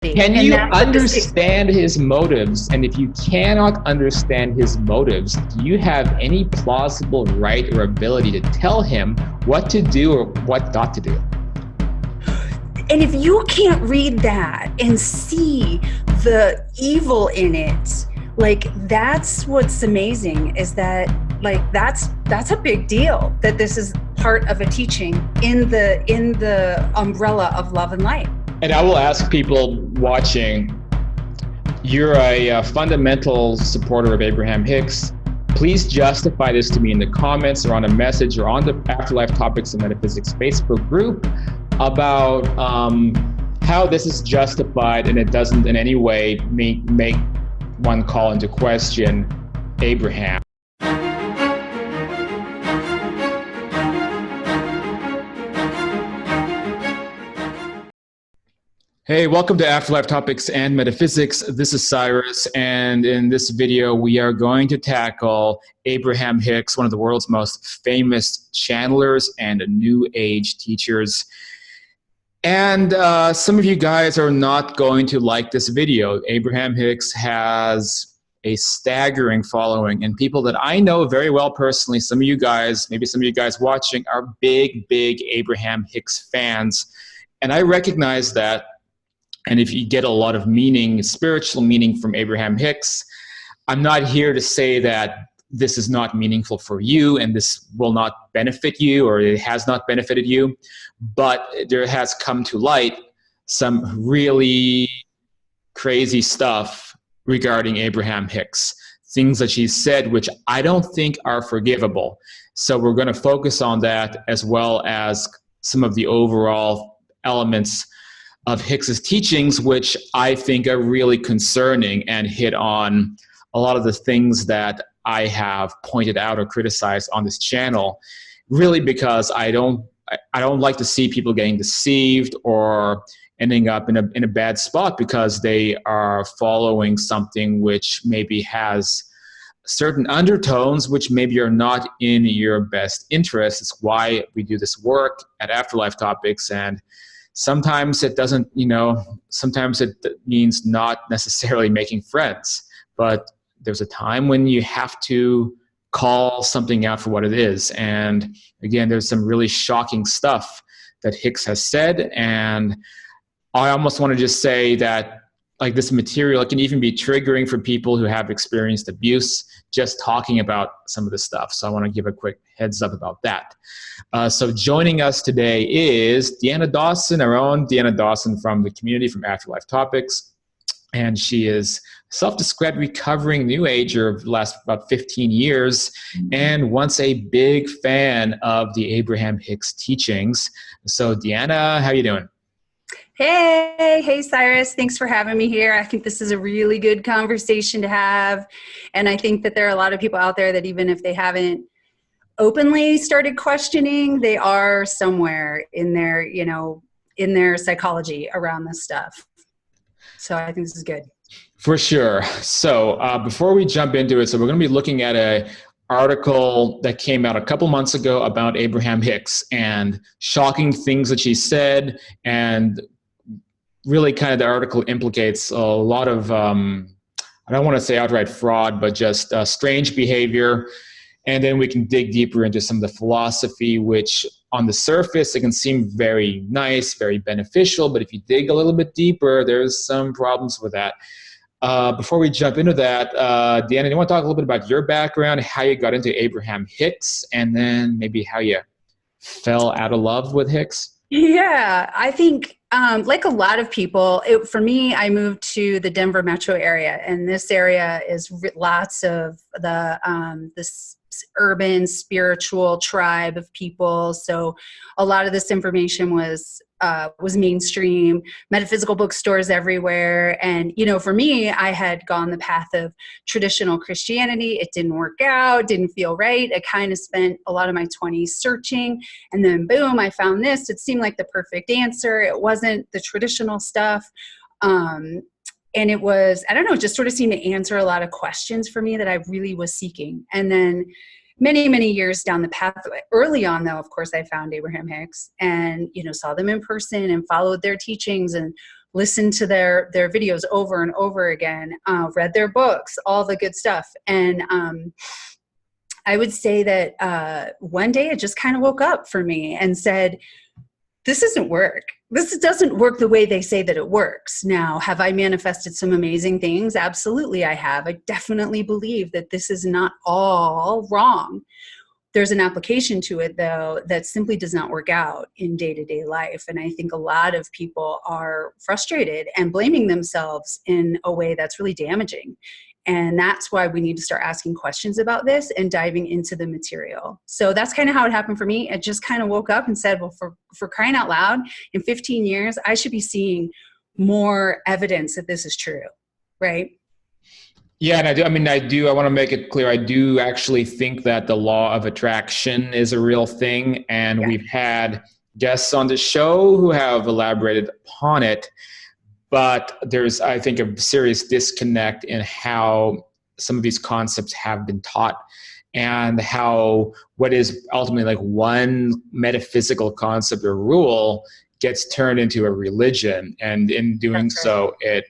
Can And you that's what this understand his motives? And if you cannot understand his motives, do you have any plausible right or ability to tell him what to do or what not to do? And if you can't read that and see the evil in it, like that's what's amazing is that like that's a big deal that this is part of a teaching in the umbrella of love and light. And I will ask people watching, you're a fundamental supporter of Abraham Hicks. Please justify this to me in the comments or on a message or on the Afterlife Topics and Metaphysics Facebook group about how this is justified and it doesn't in any way make one call into question Abraham. Hey, welcome to Afterlife Topics and Metaphysics. This is Cyrus, and in this video, we are going to tackle Abraham Hicks, one of the world's most famous channelers and New Age teachers. And some of you guys are not going to like this video. Abraham Hicks has a staggering following, and people that I know very well personally, some of you guys, maybe some of you guys watching, are big Abraham Hicks fans. And I recognize that. And if you get a lot of meaning, spiritual meaning from Abraham Hicks, I'm not here to say that this is not meaningful for you and this will not benefit you or it has not benefited you. But there has come to light some really crazy stuff regarding Abraham Hicks, things that she said which I don't think are forgivable. So we're going to focus on that as well as some of the overall elements of Hicks's teachings, which I think are really concerning and hit on a lot of the things that I have pointed out or criticized on this channel, really because I don't like to see people getting deceived or ending up in a bad spot because they are following something which maybe has certain undertones which maybe are not in your best interest. It's why we do this work at Afterlife Topics, and sometimes it doesn't, sometimes it means not necessarily making friends, but there's a time when you have to call something out for what it is. And again, there's some really shocking stuff that Hicks has said. And I almost want to just say that like this material, it can even be triggering for people who have experienced abuse, just talking about some of this stuff. So I want to give a quick heads up about that. So joining us today is Deanna Dawson, our own Deanna Dawson from the community from Afterlife Topics. And she is self-described recovering New Ager of the last about 15 years and once a big fan of the Abraham Hicks teachings. So Deanna, how you doing? Hey Cyrus, thanks for having me here. I think this is a really good conversation to have. And I think that there are a lot of people out there that even if they haven't openly started questioning, they are somewhere in their, in their psychology around this stuff. So I think this is good. For sure. So before we jump into it, so we're going to be looking at an article that came out a couple months ago about Abraham Hicks and shocking things that she said, and really kind of the article implicates a lot of, I don't want to say outright fraud, but just strange behavior. And then we can dig deeper into some of the philosophy, which on the surface, it can seem very nice, very beneficial. But if you dig a little bit deeper, there's some problems with that. Before we jump into that, Deanna, do you want to talk a little bit about your background, how you got into Abraham Hicks, and then maybe how you fell out of love with Hicks? Yeah, I think like a lot of people, for me, I moved to the Denver metro area, and this area is lots of this urban spiritual tribe of people. So a lot of this information was mainstream, metaphysical bookstores everywhere. And, for me, I had gone the path of traditional Christianity. It didn't work out, didn't feel right. I kind of spent a lot of my 20s searching, and then boom, I found this. It seemed like the perfect answer. It wasn't the traditional stuff. And it was, I don't know, just sort of seemed to answer a lot of questions for me that I really was seeking. And then many years down the path, early on though, of course, I found Abraham Hicks and, saw them in person and followed their teachings and listened to their videos over and over again, read their books, all the good stuff. And I would say that one day it just kind of woke up for me and said, this doesn't work. This doesn't work the way they say that it works. Now, have I manifested some amazing things? Absolutely, I have. I definitely believe that this is not all wrong. There's an application to it, though, that simply does not work out in day-to-day life. And I think a lot of people are frustrated and blaming themselves in a way that's really damaging. And that's why we need to start asking questions about this and diving into the material. So that's kind of how it happened for me. It just kind of woke up and said, well, for crying out loud, in 15 years, I should be seeing more evidence that this is true, right? Yeah, and I want to make it clear. I do actually think that the law of attraction is a real thing. And we've had guests on the show who have elaborated upon it. But there's, I think, a serious disconnect in how some of these concepts have been taught, and how what is ultimately like one metaphysical concept or rule gets turned into a religion. And in doing so, it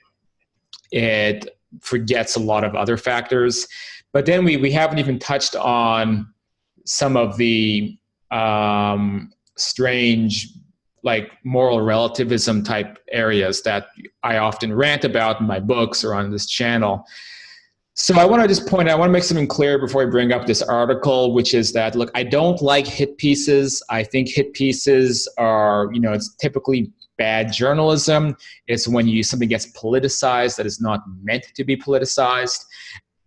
forgets a lot of other factors. But then we haven't even touched on some of the strange, like moral relativism type areas that I often rant about in my books or on this channel. So I want to just point out, I want to make something clear before I bring up this article, which is that, look, I don't like hit pieces. I think hit pieces are, it's typically bad journalism. It's when something gets politicized that is not meant to be politicized.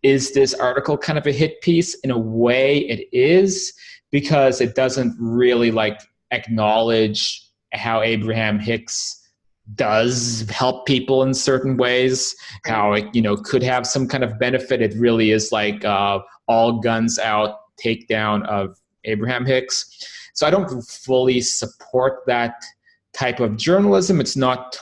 Is this article kind of a hit piece? In a way it is, because it doesn't really acknowledge how Abraham Hicks does help people in certain ways, how it could have some kind of benefit. It really is like all guns out takedown of Abraham Hicks. So I don't fully support that type of journalism. It's not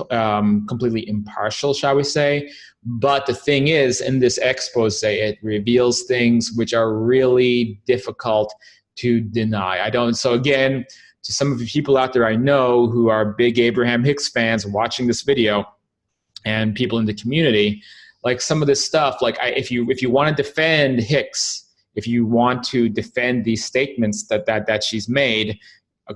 completely impartial, shall we say. But the thing is, in this expose, it reveals things which are really difficult to deny. So again, to some of the people out there I know who are big Abraham Hicks fans watching this video, and people in the community, like some of this stuff, if you want to defend Hicks, if you want to defend these statements that she's made,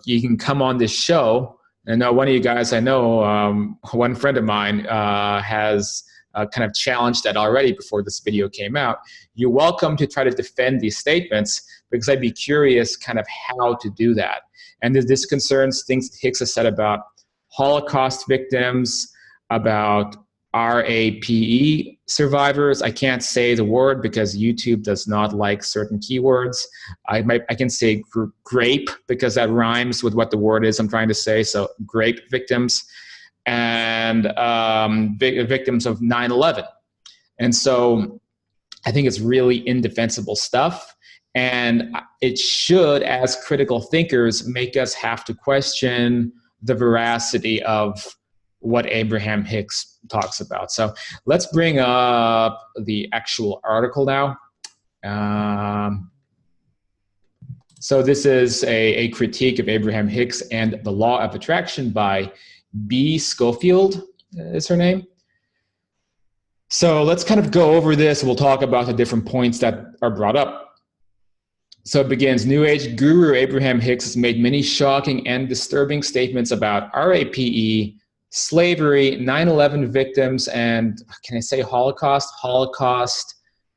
you can come on this show. And I know one of you guys, one friend of mine has kind of challenged that already before this video came out. You're welcome to try to defend these statements, because I'd be curious kind of how to do that. And this concerns things Hicks has said about Holocaust victims, about RAPE survivors. I can't say the word because YouTube does not like certain keywords. I can say grape because that rhymes with what the word is I'm trying to say. So grape victims, and victims of 9/11. And so I think it's really indefensible stuff. And it should, as critical thinkers, make us have to question the veracity of what Abraham Hicks talks about. So let's bring up the actual article now. So this is a critique of Abraham Hicks and the Law of Attraction by B. Schofield, is her name. So let's kind of go over this. We'll talk about the different points that are brought up. So it begins, New Age guru Abraham Hicks has made many shocking and disturbing statements about RAPE, slavery, 9/11 victims, and can I say Holocaust?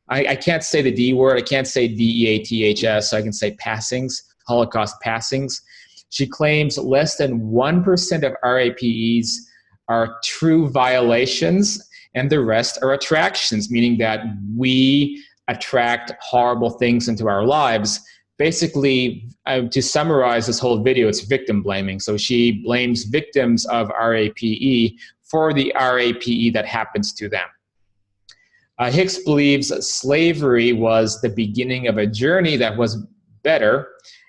I can't say the D word. I can't say DEATHS, so I can say passings, Holocaust passings. She claims less than 1% of RAPEs are true violations, and the rest are attractions, meaning that we attract horrible things into our lives. Basically, to summarize this whole video, it's victim blaming. So she blames victims of RAPE for the RAPE that happens to them. Hicks believes slavery was the beginning of a journey that was better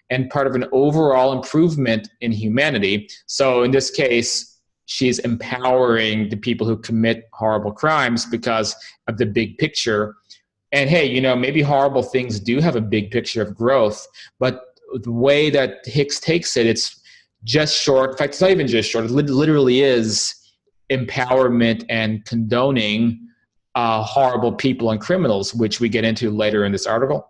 and part of an overall improvement in humanity. So in this case, she's empowering the people who commit horrible crimes because of the big picture. And hey, maybe horrible things do have a big picture of growth, but the way that Hicks takes it, it's just short. In fact, it's not even just short. It literally is empowerment and condoning horrible people and criminals, which we get into later in this article.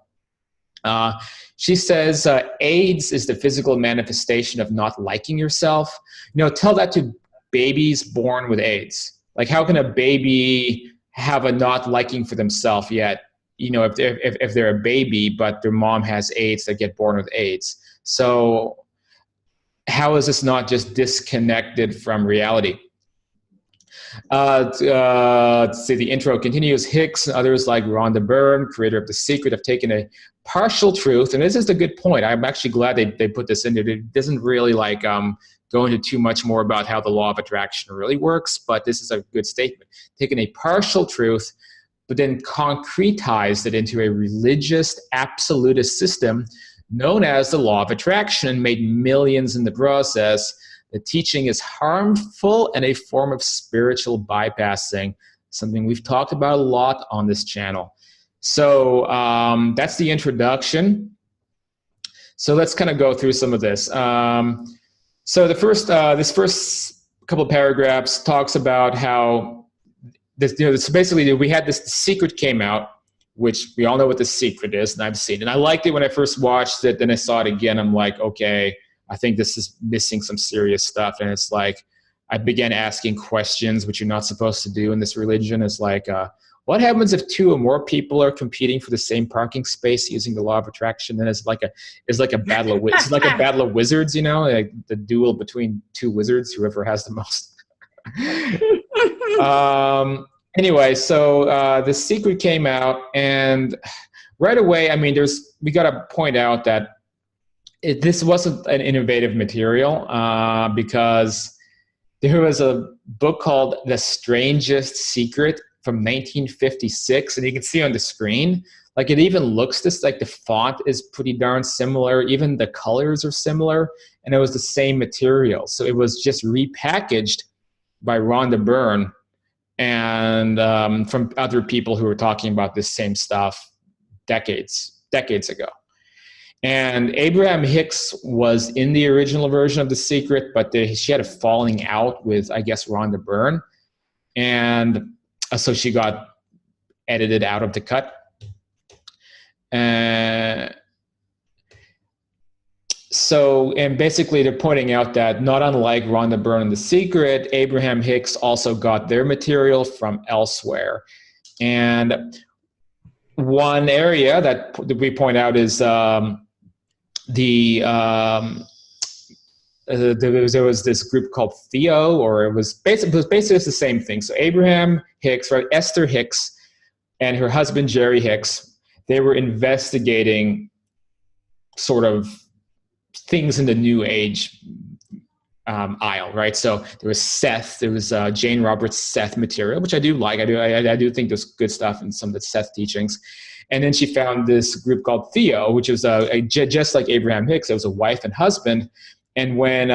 She says AIDS is the physical manifestation of not liking yourself. Tell that to babies born with AIDS. Like, how can a baby have a not liking for themselves yet? If they're a baby, but their mom has AIDS, they get born with AIDS. So how is this not just disconnected from reality? The intro continues. Hicks and others like Rhonda Byrne, creator of The Secret, have taken a partial truth, and this is a good point. I'm actually glad they put this in there. It doesn't really go into too much more about how the law of attraction really works, but this is a good statement. Taking a partial truth, but then concretized it into a religious absolutist system known as the law of attraction, and made millions in the process. The teaching is harmful and a form of spiritual bypassing, something we've talked about a lot on this channel. So that's the introduction. So let's kind of go through some of this. So this first couple of paragraphs talks about how this basically, we had this Secret came out, which we all know what The Secret is, and I've seen it. And I liked it when I first watched it. Then I saw it again. I'm like, okay, I think this is missing some serious stuff. And it's like, I began asking questions, which you're not supposed to do in this religion. It's like, what happens if 2 or more people are competing for the same parking space using the law of attraction? Then it's like a battle of it's like a battle of wizards, like the duel between 2 wizards, whoever has the most. Anyway, so The Secret came out, and right away, I mean, we got to point out that this wasn't an innovative material because there was a book called The Strangest Secret from 1956, and you can see on the screen, like, it even looks like the font is pretty darn similar, even the colors are similar, and it was the same material. So it was just repackaged by Rhonda Byrne and from other people who were talking about this same stuff decades ago. And Abraham Hicks was in the original version of The Secret, but she had a falling out with, I guess, Rhonda Byrne. And so she got edited out of the cut. And basically they're pointing out that not unlike Rhonda Byrne and The Secret, Abraham Hicks also got their material from elsewhere. And one area that we point out is there was this group called Theo, or it was basically the same thing. So Abraham Hicks, right, Esther Hicks, and her husband Jerry Hicks, they were investigating sort of things in the New Age aisle, right? So there was Seth, there was Jane Roberts' Seth material, which I do like. I do think there's good stuff in some of the Seth teachings. And then she found this group called Theo, which was just like Abraham Hicks. It was a wife and husband. And when,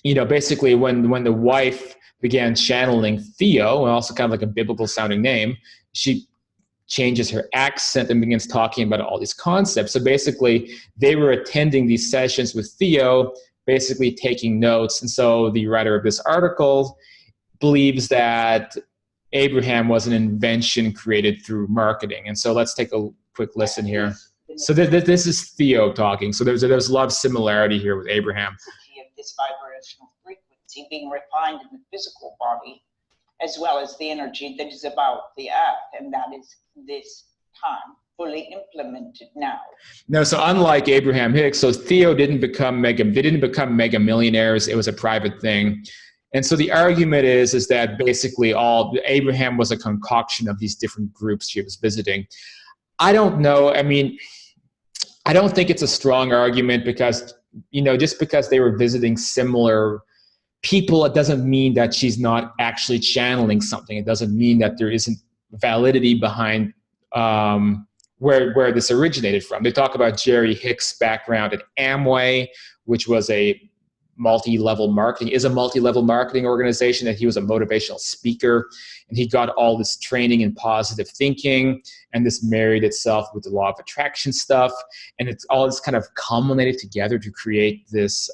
basically when the wife began channeling Theo, and also kind of like a biblical sounding name, she changes her accent and begins talking about all these concepts. So basically they were attending these sessions with Theo, basically taking notes. And so the writer of this article believes that Abraham was an invention created through marketing. And so let's take a quick listen here. So this is Theo talking. So there's a lot of similarity here with Abraham. Of this vibrational frequency being refined in the physical body, as well as the energy that is about the earth, and that is this time fully implemented now. No, so unlike Abraham Hicks, so Theo didn't become mega millionaires. It was a private thing. And so the argument is that basically Abraham was a concoction of these different groups she was visiting. I don't know. I mean, I don't think it's a strong argument because, just because they were visiting similar people, it doesn't mean that she's not actually channeling something. It doesn't mean that there isn't validity behind where this originated from. They talk about Jerry Hicks' background at Amway, which was a multi-level marketing organization, that he was a motivational speaker, and he got all this training in positive thinking, and this married itself with the law of attraction stuff, and it's all this kind of culminated together to create this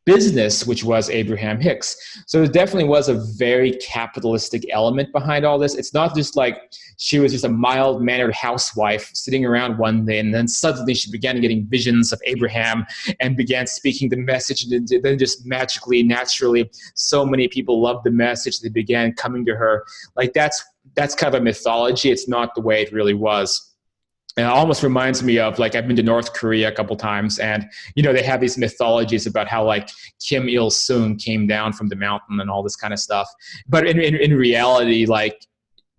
business, which was Abraham Hicks. So there definitely was a very capitalistic element behind all this. It's not just like she was just a mild-mannered housewife sitting around one day, and then suddenly she began getting visions of Abraham and began speaking the message, and then just magically, naturally, so many people loved the message, they began coming to her. Like that's kind of a mythology. It's not the way it really was. And it almost reminds me of, like, I've been to North Korea a couple times, and, you know, they have these mythologies about how, like, Kim Il-sung came down from the mountain and all this kind of stuff. But in reality, like,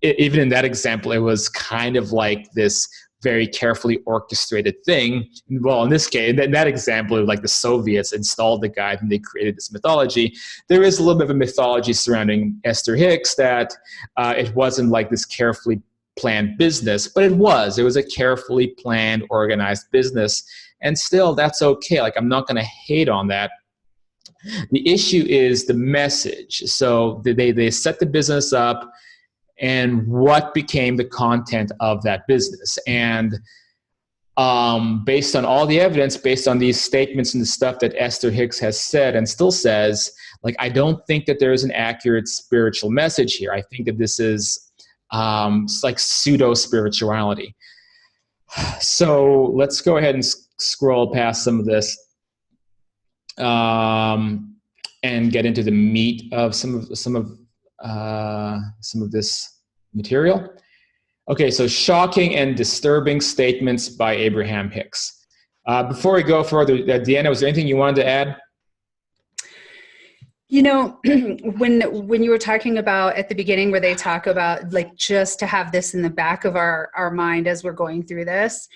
even in that example, it was kind of like this very carefully orchestrated thing. Well, in this case, in that example, like the Soviets installed the guy and they created this mythology. There is a little bit of a mythology surrounding Esther Hicks that it wasn't like this carefully planned business, but it was a carefully planned, organized business. And still, that's okay. Like, I'm not going to hate on that. The issue is the message. So they set the business up, and what became the content of that business. And based on all the evidence, based on these statements and the stuff that Esther Hicks has said and still says, like, I don't think that there is an accurate spiritual message here. I think that this is like pseudo-spirituality. So let's go ahead and scroll past some of this and get into the meat of some of this material. Okay, so shocking and disturbing statements by Abraham Hicks. Before we go further, Deanna, was there anything you wanted to add? You know, when you were talking about at the beginning where they talk about, like, just to have this in the back of our mind as we're going through this,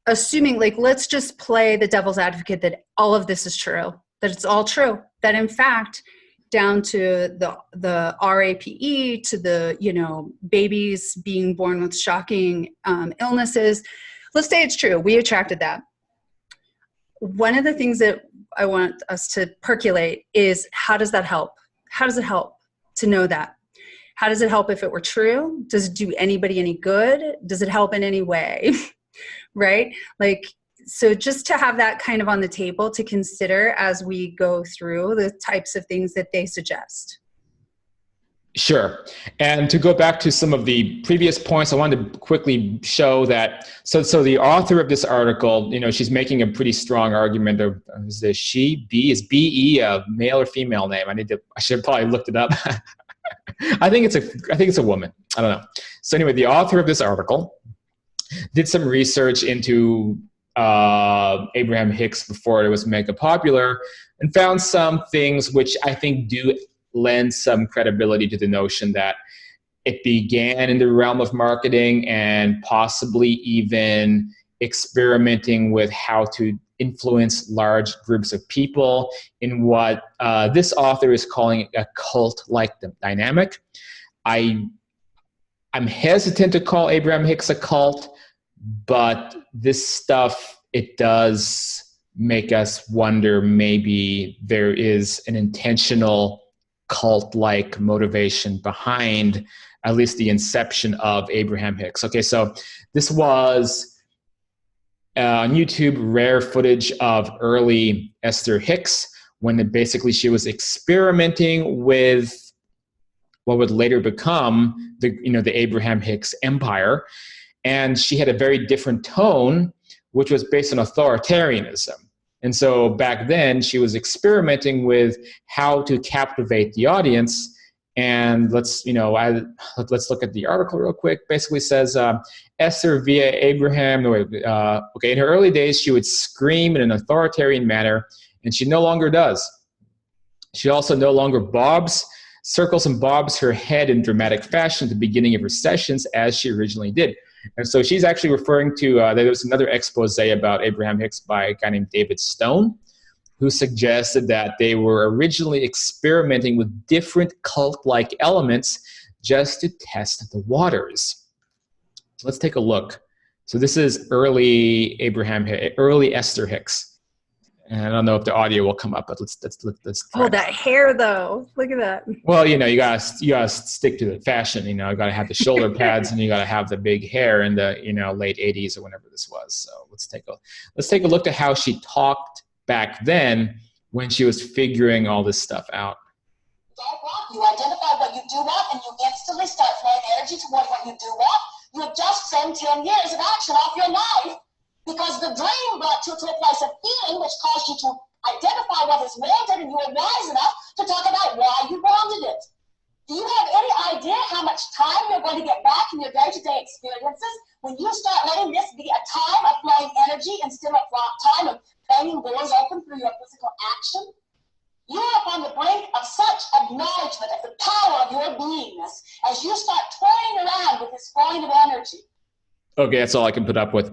assuming, like, let's just play the devil's advocate that all of this is true, that it's all true, that in fact, down to the RAPE, to the, you know, babies being born with shocking illnesses. Let's say it's true. We attracted that. One of the things that I want us to percolate is, how does that help? How does it help to know that? How does it help if it were true? Does it do anybody any good? Does it help in any way? Right? Like, so just to have that kind of on the table to consider as we go through the types of things that they suggest. Sure. And to go back to some of the previous points, I wanted to quickly show that, so the author of this article, you know, she's making a pretty strong argument of, is this she, B, is B-E a male or female name? I should have probably looked it up. I think it's a woman. I don't know. So anyway, the author of this article did some research into Abraham Hicks before it was mega popular, and found some things which I think do lend some credibility to the notion that it began in the realm of marketing and possibly even experimenting with how to influence large groups of people in what this author is calling a cult-like dynamic. I'm hesitant to call Abraham Hicks a cult, but this stuff, it does make us wonder, maybe there is an intentional cult-like motivation behind at least the inception of Abraham Hicks. Okay, so this was on YouTube, rare footage of early Esther Hicks, when basically she was experimenting with what would later become the Abraham Hicks empire. And she had a very different tone, which was based on authoritarianism. And so back then she was experimenting with how to captivate the audience. And let's look at the article real quick. Basically says, Esther via Abraham, in her early days, she would scream in an authoritarian manner, and she no longer does. She also no longer circles and bobs her head in dramatic fashion at the beginning of her sessions as she originally did. And so she's actually referring to, there was another expose about Abraham Hicks by a guy named David Stone, who suggested that they were originally experimenting with different cult-like elements just to test the waters. So let's take a look. So this is early Esther Hicks. And I don't know if the audio will come up, but let's try. Oh, that hair though! Look at that. Well, you gotta stick to the fashion. You gotta have the shoulder pads, and you gotta have the big hair in the late '80s or whenever this was. So let's take a look at how she talked back then when she was figuring all this stuff out? Don't want. You identify what you do want, and you instantly start flowing energy toward what you do want. You have just trimmed 10 years of action off your life because the dream brought you to a place of feeling, which caused you to identify what is wanted, and you were wise enough to talk about why you wanted it. Do you have any idea how much time you're going to get back in your day-to-day experiences when you start letting this be a time of flowing energy instead of a time of banging doors open through your physical action? You are upon the brink of such acknowledgement of the power of your beingness as you start toying around with this flowing of energy. Okay, that's all I can put up with.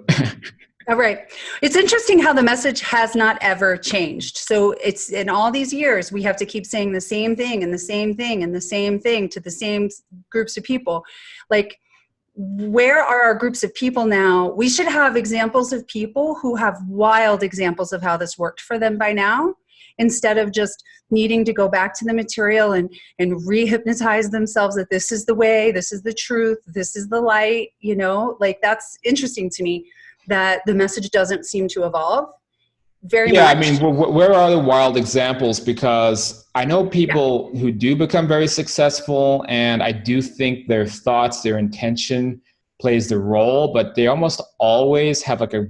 All right. It's interesting how the message has not ever changed. So it's in all these years, we have to keep saying the same thing and the same thing and the same thing to the same groups of people. Like, where are our groups of people now? We should have examples of people who have wild examples of how this worked for them by now, instead of just needing to go back to the material and re-hypnotize themselves that this is the way, this is the truth, this is the light, you know? Like, that's interesting to me that the message doesn't seem to evolve very much. Yeah, I mean, where are the wild examples? Because I know people who do become very successful, and I do think their thoughts, their intention plays the role, but they almost always have like a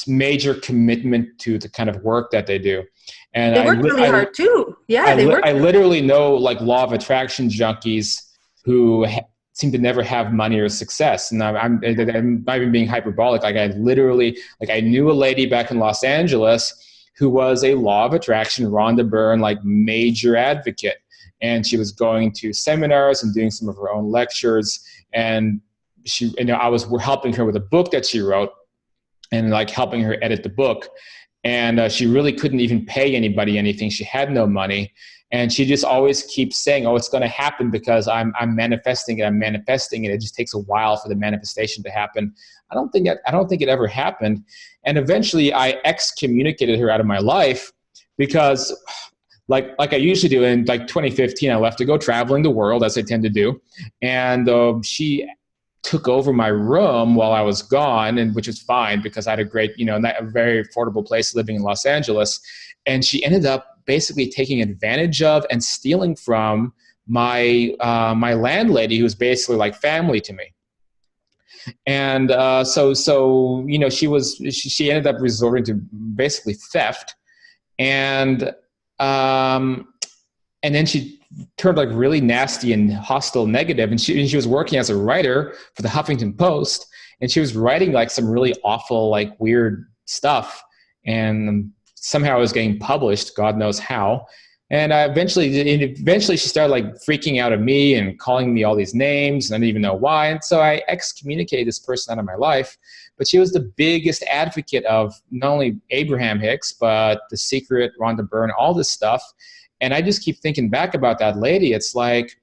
major commitment to the kind of work that they do. And they work really hard too. Yeah, I literally know like law of attraction junkies who seem to never have money or success. And I'm not even being hyperbolic. Like I knew a lady back in Los Angeles who was a law of attraction, Rhonda Byrne, like major advocate. And she was going to seminars and doing some of her own lectures. And I was helping her with a book that she wrote and like helping her edit the book. And she really couldn't even pay anybody anything. She had no money. And she just always keeps saying, oh, it's going to happen because I'm manifesting it. I'm manifesting it. It just takes a while for the manifestation to happen. I don't think it ever happened. And eventually I excommunicated her out of my life because like I usually do in like 2015, I left to go traveling the world as I tend to do. And she took over my room while I was gone, and which is fine because I had a great, a very affordable place living in Los Angeles. And she ended up basically taking advantage of and stealing from my my landlady, who was basically like family to me. And so she ended up resorting to basically theft, and then she turned like really nasty and hostile, negative. And she was working as a writer for the Huffington Post, and she was writing like some really awful, like weird stuff. And somehow it was getting published, God knows how. And eventually she started like freaking out at me and calling me all these names, and I didn't even know why. And so I excommunicated this person out of my life. But she was the biggest advocate of not only Abraham Hicks, but The Secret, Rhonda Byrne, all this stuff. And I just keep thinking back about that lady. It's like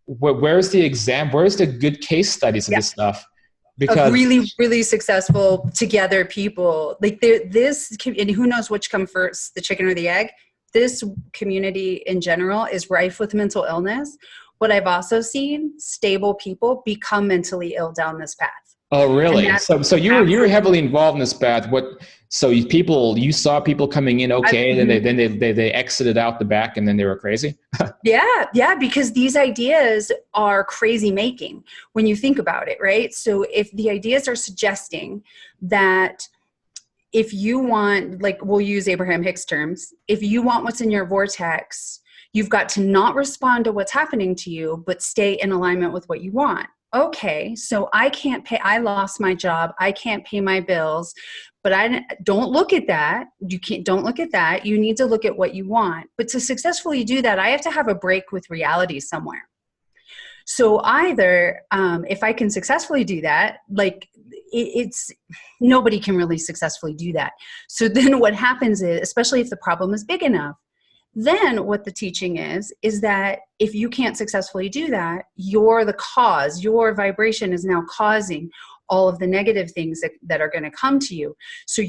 where's the exam? Where's the good case studies of this stuff? Because of really, really successful together people. Like this, and who knows which come first, the chicken or the egg? This community in general is rife with mental illness. What I've also seen, stable people become mentally ill down this path. Oh, really? So you were heavily involved in this path. You saw people coming in okay, and then they exited out the back, and then they were crazy? Yeah, because these ideas are crazy making when you think about it, right? So if the ideas are suggesting that if you want, like we'll use Abraham Hicks terms, if you want what's in your vortex, you've got to not respond to what's happening to you, but stay in alignment with what you want. Okay, so I can't pay, I lost my job, I can't pay my bills, but don't look at that. Don't look at that. You need to look at what you want. But to successfully do that, I have to have a break with reality somewhere. So either, if I can successfully do that, like nobody can really successfully do that. So then what happens is, especially if the problem is big enough, then what the teaching is that if you can't successfully do that, you're the cause, your vibration is now causing all of the negative things that are going to come to you. So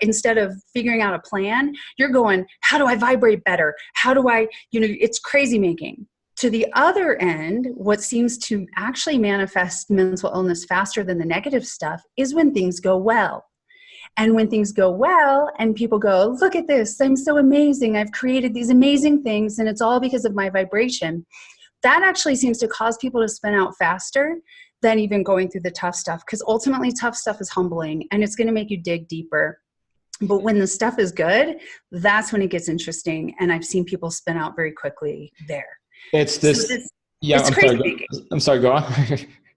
instead of figuring out a plan, you're going, how do I vibrate better? How do I, it's crazy making. To the other end, what seems to actually manifest mental illness faster than the negative stuff is when things go well. And when things go well and people go, look at this, I'm so amazing, I've created these amazing things, and it's all because of my vibration, that actually seems to cause people to spin out faster than even going through the tough stuff, because ultimately tough stuff is humbling and it's going to make you dig deeper. But when the stuff is good, that's when it gets interesting, and I've seen people spin out very quickly there. It's this, yeah, it's crazy. I'm sorry, go on.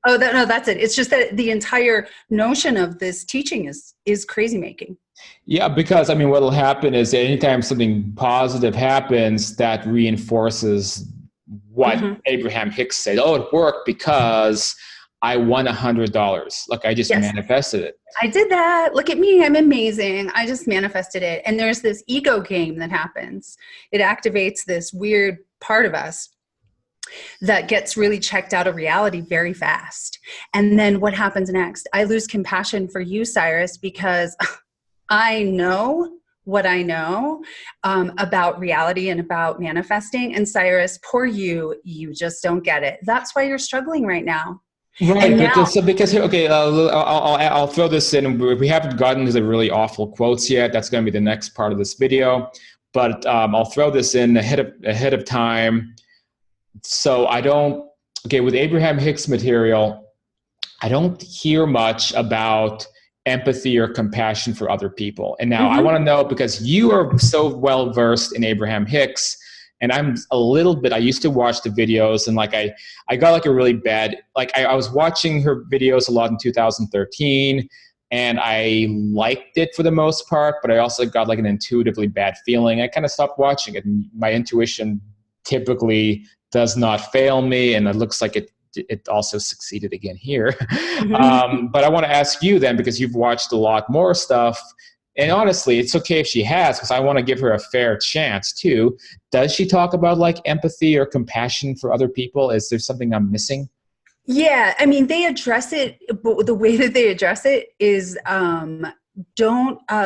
Oh, no, that's it. It's just that the entire notion of this teaching is crazy making. Yeah, because I mean, what'll happen is anytime something positive happens, that reinforces what Abraham Hicks said. Oh, it worked because I won $100. Look, I just manifested it. I did that. Look at me. I'm amazing. I just manifested it. And there's this ego game that happens. It activates this weird part of us that gets really checked out of reality very fast. And then what happens next? I lose compassion for you, Cyrus, because I know what I know about reality and about manifesting. And Cyrus, poor you, you just don't get it. That's why you're struggling right now. Right, because okay, I'll throw this in. We haven't gotten to the really awful quotes yet. That's going to be the next part of this video, but I'll throw this in ahead of time. So with Abraham Hicks material, I don't hear much about empathy or compassion for other people. And now I want to know, because you are so well versed in Abraham Hicks, and I'm a little bit, I used to watch the videos, and like I got like a really bad, like I was watching her videos a lot in 2013, and I liked it for the most part, but I also got like an intuitively bad feeling. I kind of stopped watching it, and my intuition typically does not fail me, and it looks like it also succeeded again here. But I want to ask you then, because you've watched a lot more stuff, and honestly, it's okay if she has, because I want to give her a fair chance too. Does she talk about like empathy or compassion for other people? Is there something I'm missing? Yeah, I mean, they address it, but the way that they address it is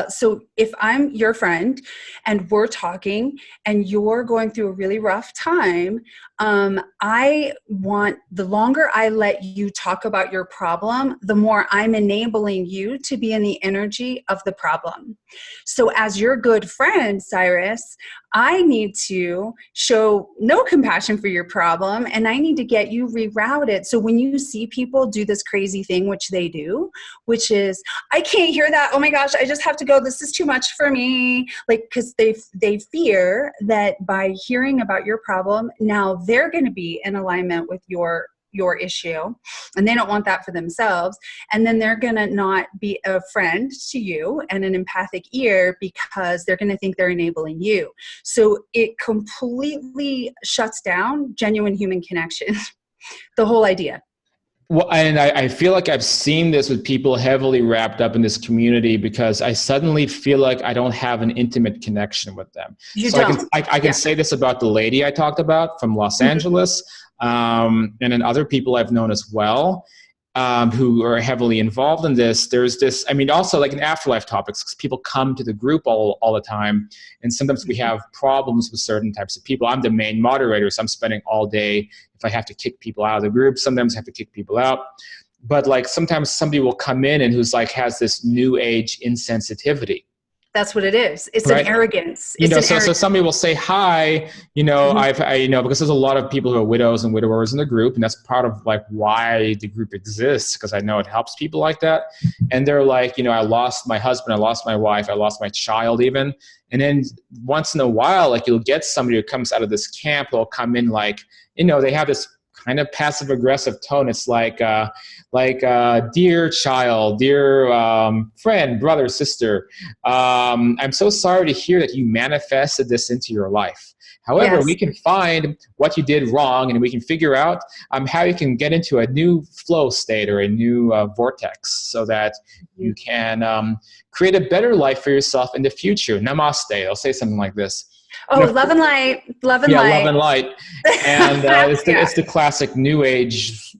so if I'm your friend and we're talking and you're going through a really rough time, I want, the longer I let you talk about your problem, the more I'm enabling you to be in the energy of the problem. So as your good friend, Cyrus, I need to show no compassion for your problem, and I need to get you rerouted. So when you see people do this crazy thing, which they do, which is, I can't hear that, oh my gosh, I just have to go, this is too much for me. Like, because they fear that by hearing about your problem, now they're going to be in alignment with your issue, and they don't want that for themselves, and then they're going to not be a friend to you and an empathic ear, because they're going to think they're enabling you. So it completely shuts down genuine human connection. The whole idea. Well, and I feel like I've seen this with people heavily wrapped up in this community, because I suddenly feel like I don't have an intimate connetion with them. I can say this about the lady I talked about from Los Angeles, and then other people I've known as well, who are heavily involved in this. There's this, I mean, also like in Afterlife Topics, 'cause people come to the group all the time, and sometimes we have problems with certain types of people. I'm the main moderator, so I'm spending all day, if I have to kick people out of the group, sometimes I have to kick people out. But like sometimes somebody will come in and who's like has this new age insensitivity. That's what it is. It's an arrogance. So somebody will say, hi, because there's a lot of people who are widows and widowers in the group, and that's part of like why the group exists, because I know it helps people like that. And they're like, I lost my husband, I lost my wife, I lost my child even. And then once in a while, like you'll get somebody who comes out of this camp, they'll come in like, they have this kind of passive aggressive tone. It's like dear child, dear friend, brother, sister, I'm so sorry to hear that you manifested this into your life. However, we can find what you did wrong, and we can figure out how you can get into a new flow state or a new vortex, so that you can create a better life for yourself in the future. Namaste. They'll say something like this. Oh, love and light, love and light. Yeah, love and light. And it's the classic new age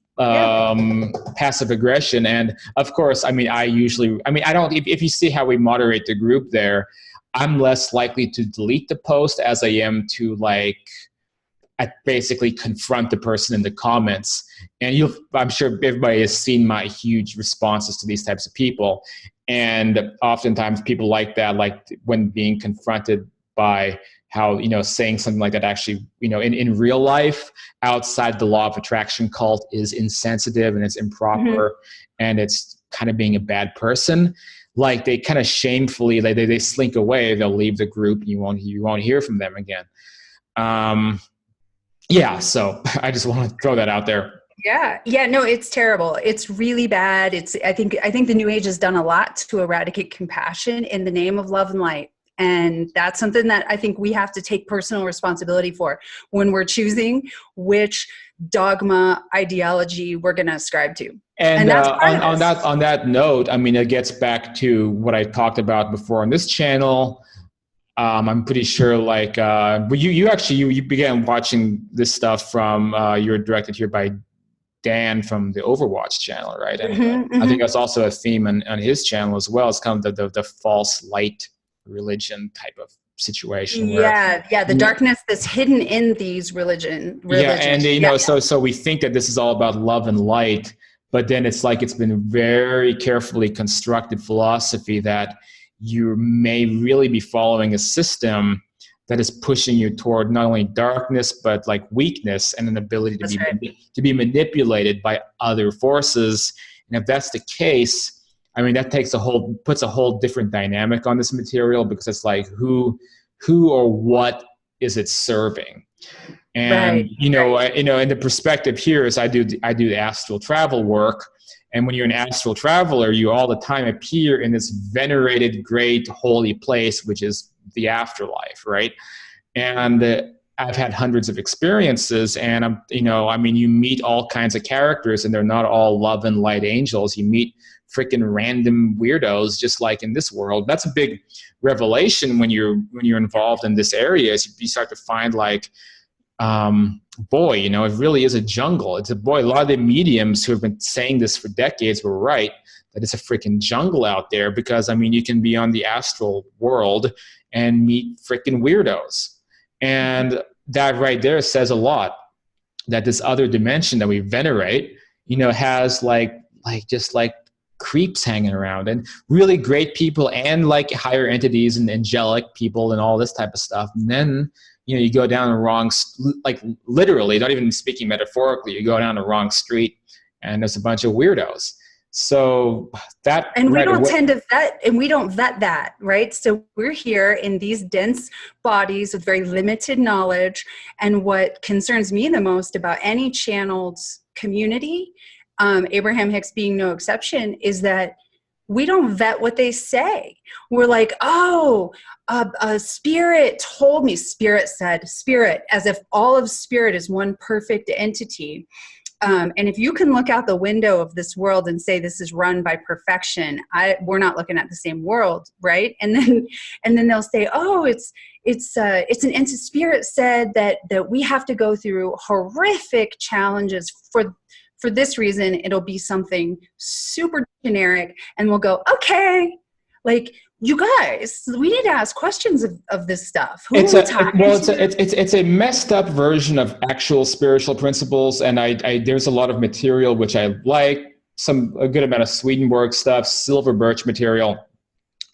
passive aggression. And of course, I don't, if you see how we moderate the group there, I'm less likely to delete the post as I am to like basically confront the person in the comments. And I'm sure everybody has seen my huge responses to these types of people. And oftentimes people like that, like when being confronted by how, saying something like that actually, in real life, outside the law of attraction cult, is insensitive and it's improper, and it's kind of being a bad person. Like they kind of shamefully, they slink away, they'll leave the group, and you won't hear from them again. Yeah, so I just want to throw that out there. Yeah, no, it's terrible. It's really bad. I think the New Age has done a lot to eradicate compassion in the name of love and light. And that's something that I think we have to take personal responsibility for when we're choosing which dogma ideology we're going to ascribe to. And that's on that note, I mean, it gets back to what I talked about before on this channel. I'm pretty sure, like, you began watching this stuff from, you were directed here by Dan from the Overwatch channel, right? And I think that's also a theme on his channel as well. It's kind of the false light religion type of situation. The darkness that's hidden in these religions. Yeah, and so we think that this is all about love and light, but then it's like it's been very carefully constructed philosophy that you may really be following a system that is pushing you toward not only darkness, but like weakness and an ability to be manipulated by other forces. And if that's the case, I mean, that puts a whole different dynamic on this material, because it's like who or what is it serving? And and the perspective here is I do the astral travel work. And when you're an astral traveler, you all the time appear in this venerated, great, holy place, which is the afterlife, right? And I've had hundreds of experiences, and you meet all kinds of characters, and they're not all love and light angels. You meet freaking random weirdos, just like in this world. That's a big revelation when you're involved in this area. Is you start to find like, boy, it really is a jungle. A lot of the mediums who have been saying this for decades were right, that it's a freaking jungle out there, because you can be on the astral world and meet freaking weirdos. And that right there says a lot, that this other dimension that we venerate, has like creeps hanging around, and really great people, and like higher entities and angelic people and all this type of stuff. And then you go down the wrong, like literally, not even speaking metaphorically, you go down the wrong street and there's a bunch of weirdos. So that, and we don't vet that, right? So we're here in these dense bodies with very limited knowledge. And what concerns me the most about any channeled community, Abraham Hicks being no exception, is that we don't vet what they say. We're like, a spirit told me, spirit said, spirit, as if all of spirit is one perfect entity. And if you can look out the window of this world and say this is run by perfection, we're not looking at the same world, right? And then they'll say, it's an entity. Spirit said that we have to go through horrific challenges for this reason. It'll be something super generic, and we'll go, okay, like, you guys, we need to ask questions of this stuff. It's a messed up version of actual spiritual principles, and there's a lot of material which I like, a good amount of Swedenborg stuff, silver birch material,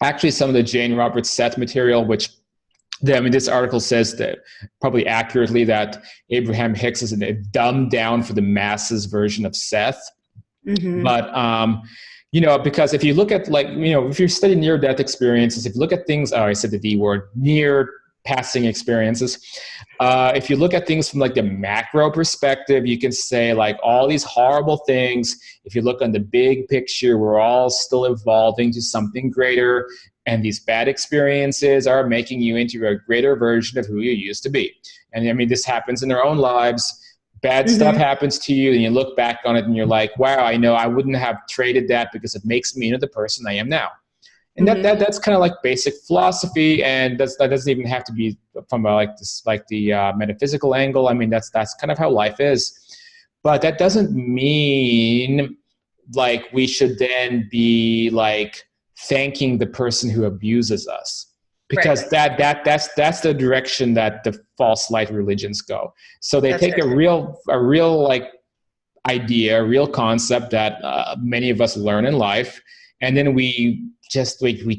actually some of the Jane Roberts Seth material, which this article says that probably accurately that Abraham Hicks is a dumbed down for the masses version of Seth. But because if you look at if you're studying near-death experiences, if you look at things, I said the D word, near passing experiences. If you look at things from like the macro perspective, you can say like all these horrible things. If you look on the big picture, we're all still evolving to something greater. And these bad experiences are making you into a greater version of who you used to be. And this happens in our own lives. Bad stuff happens to you, and you look back on it and you're like, wow, I know I wouldn't have traded that because it makes me into the person I am now. And that's kind of like basic philosophy, and that doesn't even have to be from the metaphysical angle. That's kind of how life is. But that doesn't mean like we should then be like thanking the person who abuses us. because that's the direction that the false light religions go. So they take a real like idea, a real concept that many of us learn in life, and then we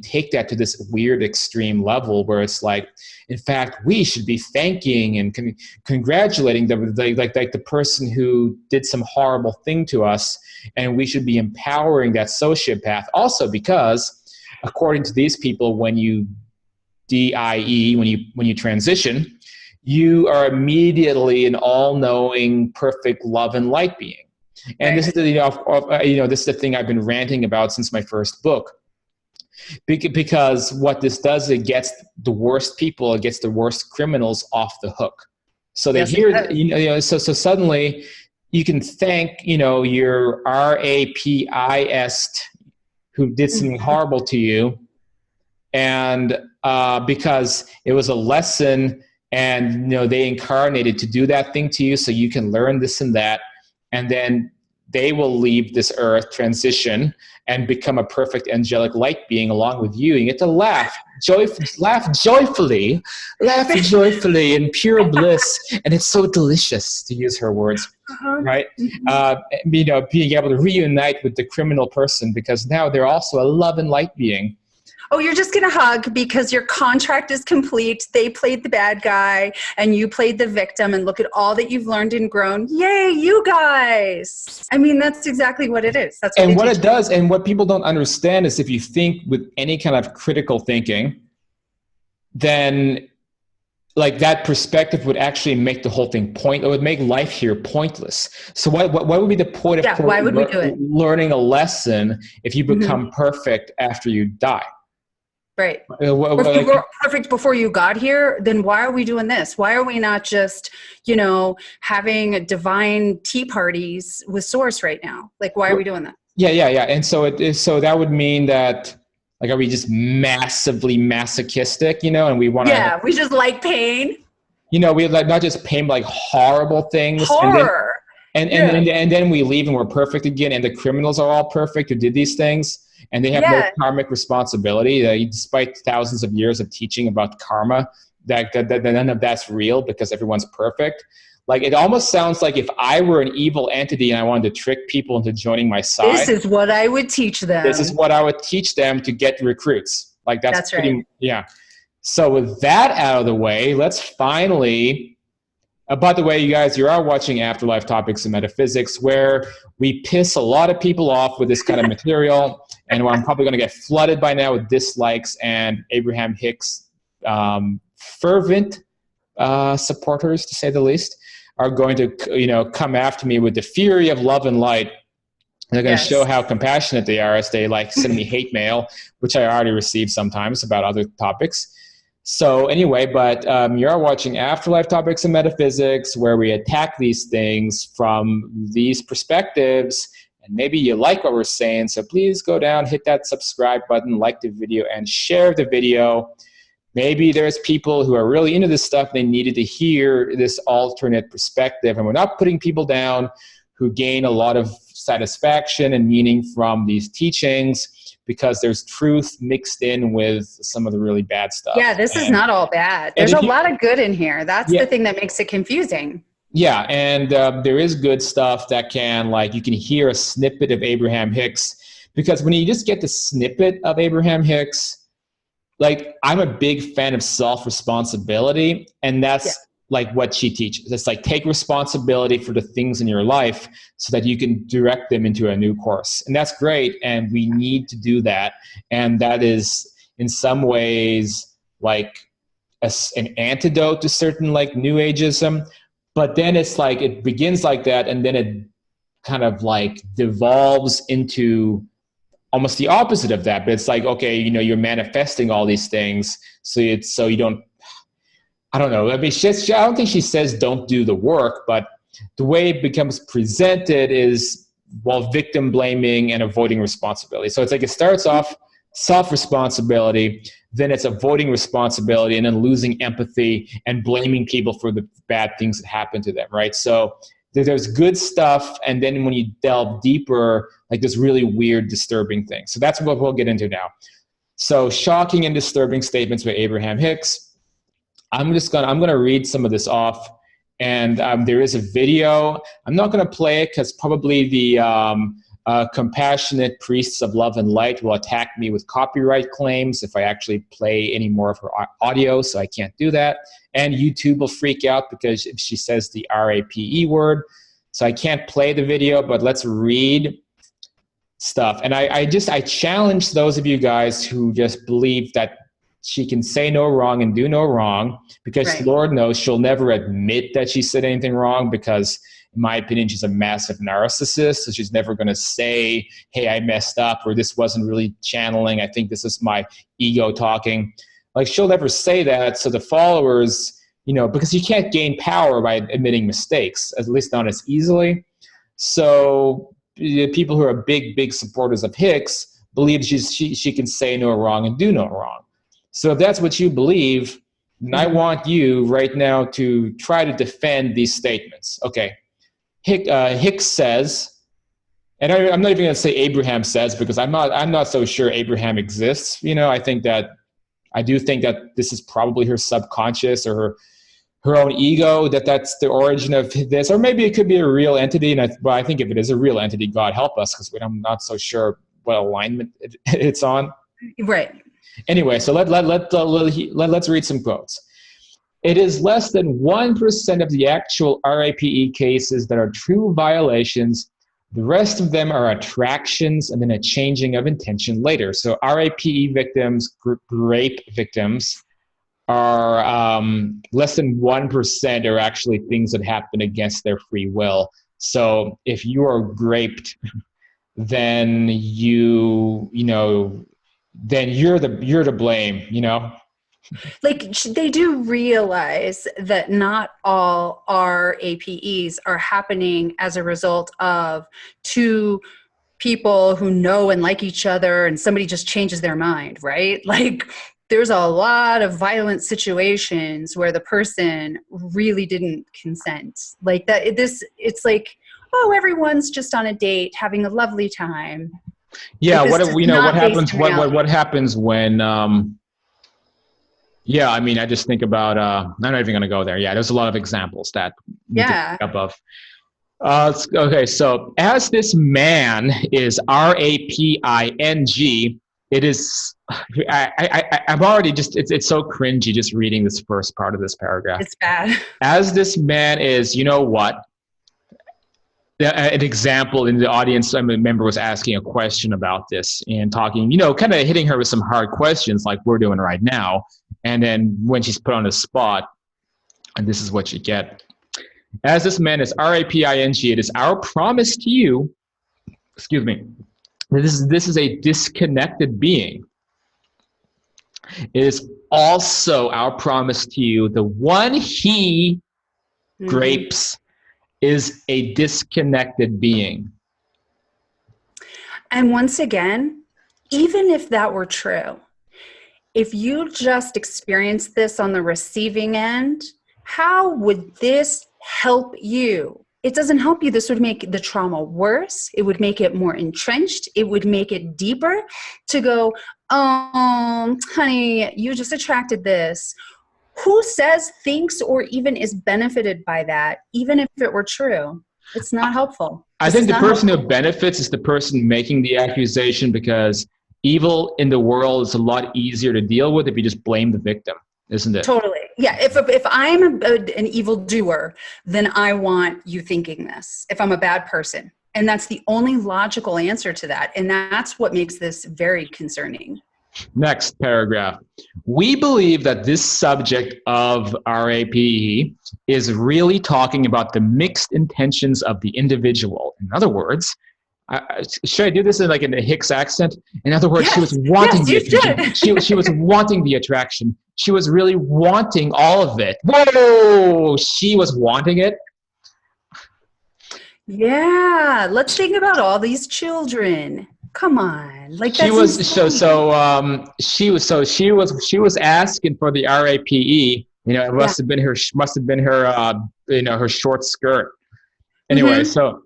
take that to this weird extreme level where it's like, in fact, we should be thanking and congratulating the person who did some horrible thing to us, and we should be empowering that sociopath also, because according to these people, when you DIE, when you transition, you are immediately an all-knowing, perfect love and light being. And this is this is the thing I've been ranting about since my first book. Because what this does, it gets the worst people, it gets the worst criminals off the hook. So they so suddenly you can thank, your rapist who did something horrible to you, and because it was a lesson, and they incarnated to do that thing to you, so you can learn this and that, and then they will leave this earth, transition, and become a perfect angelic light being along with you. You get to laugh joyfully in pure bliss, and it's so delicious, to use her words, right? Being able to reunite with the criminal person, because now they're also a love and light being. Oh, you're just going to hug because your contract is complete. They played the bad guy and you played the victim, and look at all that you've learned and grown. Yay, you guys. I mean, that's exactly what it is. That's what it does. And what people don't understand is, if you think with any kind of critical thinking, then like that perspective would actually make the whole thing it would make life here pointless. So what would be the point of why would we do it? Learning a lesson if you become perfect after you die? Right. If you were perfect before you got here, then why are we doing this? Why are we not just, having divine tea parties with Source right now? Like, why are we doing that? Yeah. And so that would mean that, like, are we just massively masochistic, and we want to... Yeah, we just like pain. We like not just pain, but like horrible things. Horror. And then we leave and we're perfect again, and the criminals are all perfect who did these things. And they have no karmic responsibility, despite thousands of years of teaching about karma, that none of that's real because everyone's perfect. Like, it almost sounds like if I were an evil entity and I wanted to trick people into joining my side. This is what I would teach them. This is what I would teach them to get recruits. Like, that's pretty, right. Yeah. So with that out of the way, let's finally... by the way, you guys, you are watching Afterlife Topics and Metaphysics, where we piss a lot of people off with this kind of material, and I'm probably going to get flooded by now with dislikes, and Abraham Hicks fervent supporters, to say the least, are going to come after me with the fury of love and light. They're going to show how compassionate they are as they send me hate mail, which I already receive sometimes about other topics. So anyway, but you are watching Afterlife Topics and Metaphysics, where we attack these things from these perspectives, and maybe you like what we're saying, so please go down, hit that subscribe button, like the video, and share the video. Maybe there's people who are really into this stuff, they needed to hear this alternate perspective, and we're not putting people down who gain a lot of satisfaction and meaning from these teachings, because there's truth mixed in with some of the really bad stuff. Yeah, this is not all bad. There's a lot of good in here. That's the thing that makes it confusing. Yeah, and there is good stuff that you can hear a snippet of Abraham Hicks, because when you just get the snippet of Abraham Hicks, like, I'm a big fan of self-responsibility, and that's like what she teaches. It's like, take responsibility for the things in your life so that you can direct them into a new course. And that's great, and we need to do that. And that is, in some ways, like an antidote to certain like New Ageism. But then it's like, it begins like that, and then it kind of like devolves into almost the opposite of that. But it's like, okay, you're manifesting all these things, so you don't, I don't know. I mean, I don't think she says don't do the work, but the way it becomes presented is, victim blaming and avoiding responsibility. So it's like, it starts off self-responsibility, then it's avoiding responsibility, and then losing empathy and blaming people for the bad things that happen to them, right? So there's good stuff, and then when you delve deeper, like, there's really weird, disturbing things. So that's what we'll get into now. So shocking and disturbing statements by Abraham Hicks. I'm gonna read some of this off, and there is a video. I'm not gonna play it because probably the compassionate priests of love and light will attack me with copyright claims if I actually play any more of her audio, so I can't do that. And YouTube will freak out because she says the RAPE word, so I can't play the video. But let's read stuff. And I challenge those of you guys who just believe that she can say no wrong and do no wrong, because Right. Lord knows she'll never admit that she said anything wrong, because in my opinion, she's a massive narcissist. So she's never going to say, hey, I messed up, or this wasn't really channeling. I think this is my ego talking. Like, she'll never say that. So the followers, because you can't gain power by admitting mistakes, at least not as easily. So the people who are big supporters of Hicks believe she can say no wrong and do no wrong. So if that's what you believe, then I want you right now to try to defend these statements. Okay. Hicks says, and I'm not even going to say Abraham says, because I'm not so sure Abraham exists. I do think that this is probably her subconscious or her own ego, that's the origin of this, or maybe it could be a real entity. And I think if it is a real entity, God help us, because I'm not so sure what alignment it's on. Right. Anyway, so let's read some quotes. It is less than 1% of the actual RAPE cases that are true violations. The rest of them are attractions and then a changing of intention later. So RAPE victims, rape victims, are less than 1% are actually things that happen against their free will. So if you are raped, then you're to blame. Like, they do realize that not all RAPEs are happening as a result of two people who know and like each other and somebody just changes their mind, right? Like, there's a lot of violent situations where the person really didn't consent. Like that, it's like, oh, everyone's just on a date having a lovely time. Yeah, Like, what happens? What happens when? Yeah, I mean, I just think about. I'm not even going to go there. Yeah, there's a lot of examples that we can pick up of. Okay, so as this man is RAPING, it is. I'm already just. It's so cringy just reading this first part of this paragraph. It's bad. As this man is, you know what? An example in the audience, a member was asking a question about this and talking, kind of hitting her with some hard questions like we're doing right now. And then when she's put on the spot, and this is what you get. As this man is RAPING, it is our promise to you, excuse me, this is a disconnected being. It is also our promise to you, the one he grapes is a disconnected being. And once again, even if that were true, if you just experienced this on the receiving end, how would this help you? It doesn't help you. This would make the trauma worse. It would make it more entrenched. It would make it deeper to go, honey, you just attracted this. Who says, thinks, or even is benefited by that, even if it were true? It's not helpful. I think the person who benefits is the person making the accusation, because evil in the world is a lot easier to deal with if you just blame the victim, isn't it? Totally. Yeah. If I'm an evildoer, then I want you thinking this. If I'm a bad person. And that's the only logical answer to that. And that's what makes this very concerning. Next paragraph. We believe that this subject of RAPE is really talking about the mixed intentions of the individual. In other words, should I do this in a Hicks accent? In other words, yes, she was wanting the attraction. she was wanting the attraction. She was really wanting all of it. Whoa! She was wanting it. Yeah. Let's think about all these children. Come on, like she was she was asking for the RAPE. It must have been her short skirt. Anyway, so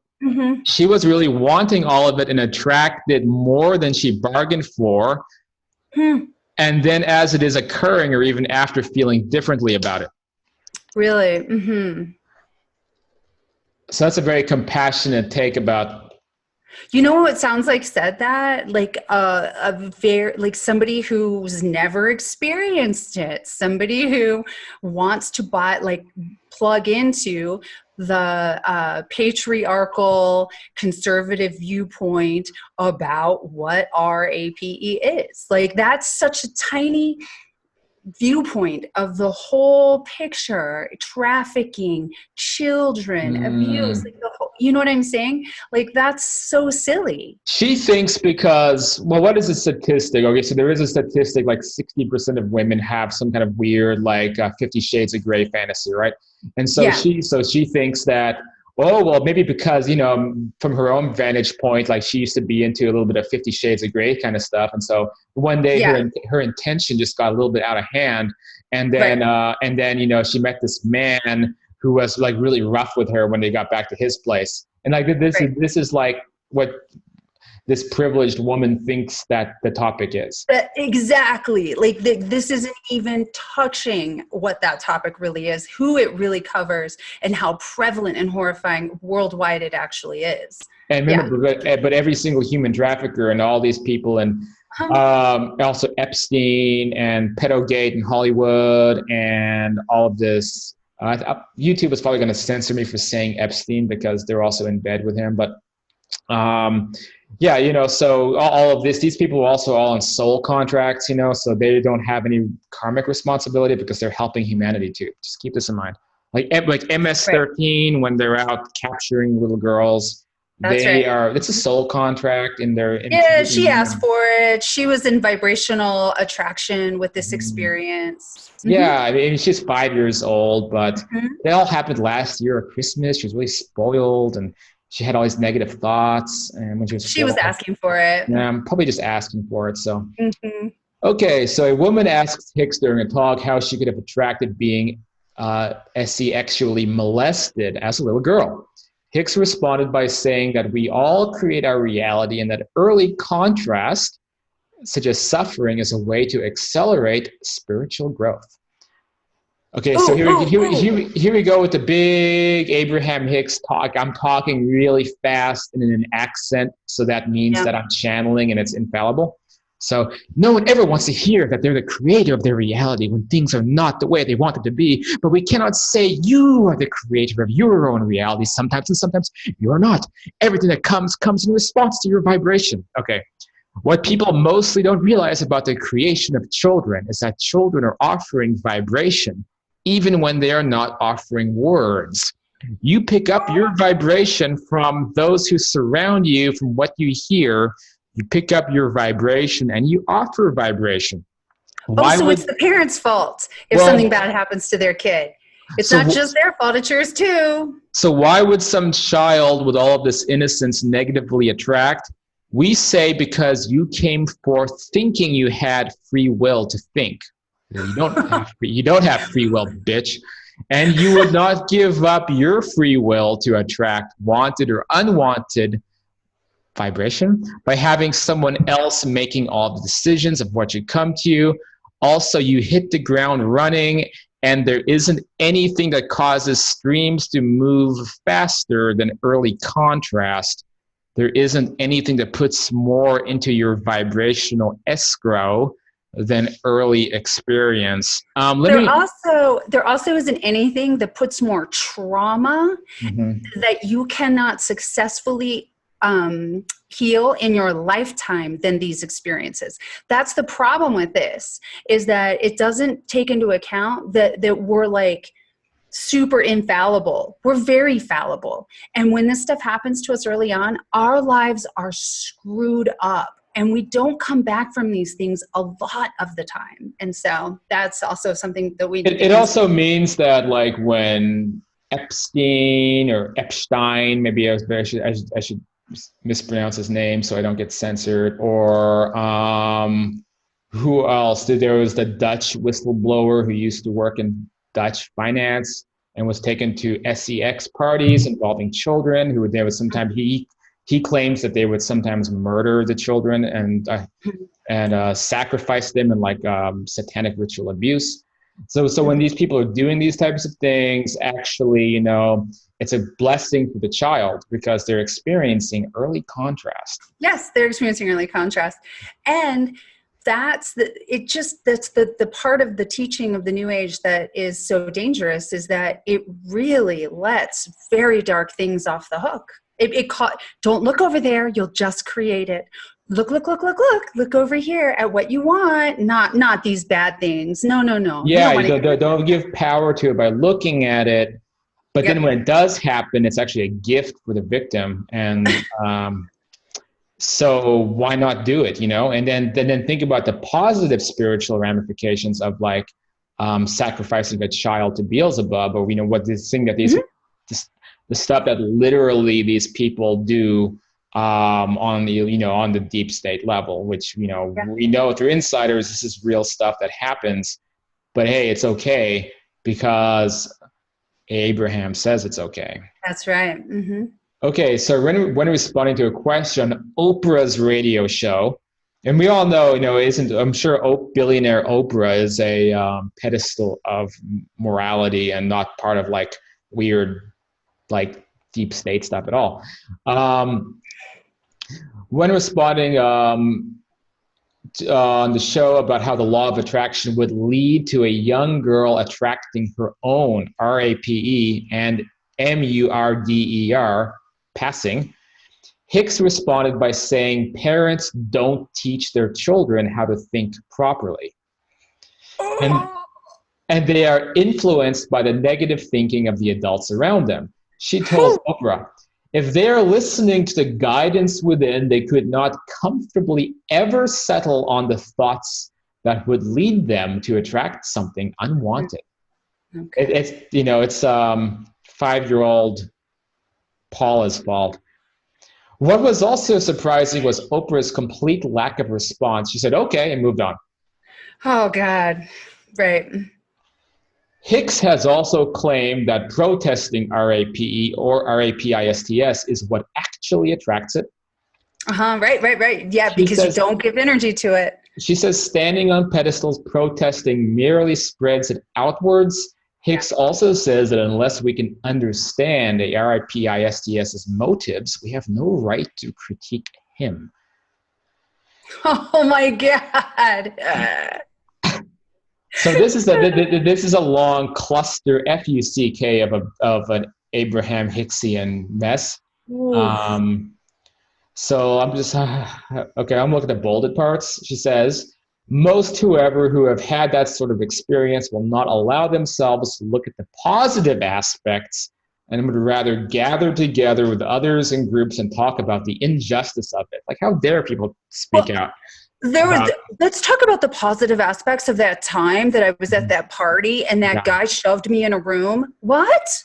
she was really wanting all of it and attracted more than she bargained for. and then as it is occurring or even after feeling differently about it. Really? Mm-hmm. So that's a very compassionate take about. You know what sounds like said that? Like a very, like somebody who's never experienced it, somebody who wants to plug into the patriarchal conservative viewpoint about what RAPE is. Like that's such a tiny viewpoint of the whole picture. Trafficking, children, abuse, like the whole, you know what I'm saying? Like that's so silly. She thinks because, well, what is the statistic? Okay, so there is a statistic like 60% of women have some kind of weird, like 50 Shades of Grey fantasy, right? And so she thinks that, oh, well, maybe because, you know, from her own vantage point, like she used to be into a little bit of 50 Shades of Grey kind of stuff. And so one day her intention just got a little bit out of hand. And then, you know, she met this man who was like really rough with her when they got back to his place. And like this is like what this privileged woman thinks that the topic is. Exactly. Like this isn't even touching what that topic really is, who it really covers, and how prevalent and horrifying worldwide it actually is. And remember, but every single human trafficker and all these people, and also Epstein and Pedogate in Hollywood and all of this. YouTube is probably going to censor me for saying Epstein because they're also in bed with him. But yeah, you know, so all of this, these people are also all on soul contracts, you know, so they don't have any karmic responsibility because they're helping humanity too. Just keep this in mind. Like MS-13, when they're out capturing little girls, it's a soul contract in their. She asked for it. She was in vibrational attraction with this experience. Yeah, I mean, she's 5 years old, but they all happened last year at Christmas. She was really spoiled and she had all these negative thoughts, and when she was asking for it. Yeah, I'm probably just asking for it. So, okay. So a woman asks Hicks during a talk how she could have attracted being sexually molested as a little girl. Hicks responded by saying that we all create our reality, and that early contrast, such as suffering, is a way to accelerate spiritual growth. Okay, so here we go with the big Abraham Hicks talk. I'm talking really fast and in an accent, so that means that I'm channeling and it's infallible. So no one ever wants to hear that they're the creator of their reality when things are not the way they want them to be. But we cannot say you are the creator of your own reality sometimes, and sometimes you are not. Everything that comes in response to your vibration. Okay. What people mostly don't realize about the creation of children is that children are offering vibration even when they are not offering words. You pick up your vibration from those who surround you, from what you hear. You pick up your vibration and you offer vibration. It's the parents' fault if something bad happens to their kid. It's not just their fault, it's yours too. So why would some child with all of this innocence negatively attract? We say because you came forth thinking you had free will to think. You don't have free will, bitch. And you would not give up your free will to attract wanted or unwanted vibration by having someone else making all the decisions of what should come to you. Also, you hit the ground running, and there isn't anything that causes streams to move faster than early contrast. There isn't anything that puts more into your vibrational escrow than early experience. There also isn't anything that puts more trauma that you cannot successfully heal in your lifetime than these experiences. That's the problem with this, is that it doesn't take into account that we're like super infallible. We're very fallible. And when this stuff happens to us early on, our lives are screwed up. And we don't come back from these things a lot of the time. And so that's also something that we need to consider. Also means that like when Epstein or Epstein, maybe I should mispronounce his name so I don't get censored, or who else? There was the Dutch whistleblower who used to work in Dutch finance and was taken to sex parties involving children he claims that they would sometimes murder the children, and sacrifice them in like satanic ritual abuse. So when these people are doing these types of things, actually, you know, it's a blessing for the child because they're experiencing early contrast. Yes, they're experiencing early contrast. And that's the part of the teaching of the New Age that is so dangerous, is that it really lets very dark things off the hook. Don't look over there, you'll just create it. Look over here at what you want, not these bad things. No. Yeah, don't give power to it by looking at it. But then when it does happen, it's actually a gift for the victim. And so why not do it, you know? And then think about the positive spiritual ramifications of like sacrificing a child to Beelzebub, or, you know, what this thing that the stuff that literally these people do on the deep state level, which, you know, we know through insiders, this is real stuff that happens. But hey, it's okay because Abraham says it's okay. That's right. Mm-hmm. Okay, so when responding to a question, Oprah's radio show, and we all know, you know, I'm sure billionaire Oprah is a pedestal of morality and not part of like weird, like deep state stuff at all. When responding on the show about how the law of attraction would lead to a young girl attracting her own RAPE and MURDER passing, Hicks responded by saying parents don't teach their children how to think properly. And they are influenced by the negative thinking of the adults around them. She told Oprah, if they are listening to the guidance within, they could not comfortably ever settle on the thoughts that would lead them to attract something unwanted. Okay. It's 5-year-old Paula's fault. What was also surprising was Oprah's complete lack of response. She said, okay, and moved on. Oh, God. Right. Hicks has also claimed that protesting RAPE or RAPISTS is what actually attracts it. Right. Yeah, because you don't give energy to it. She says standing on pedestals protesting merely spreads it outwards. Hicks also says that unless we can understand a RAPISTS's motives, we have no right to critique him. Oh my God. So this is a long cluster FUCK of an Abraham Hicksian mess. So I'm just okay. I'm looking at the bolded parts. She says, most whoever who have had that sort of experience will not allow themselves to look at the positive aspects and would rather gather together with others in groups and talk about the injustice of it. Like, how dare people speak out? Let's talk about the positive aspects of that time that I was at that party and that guy shoved me in a room. What?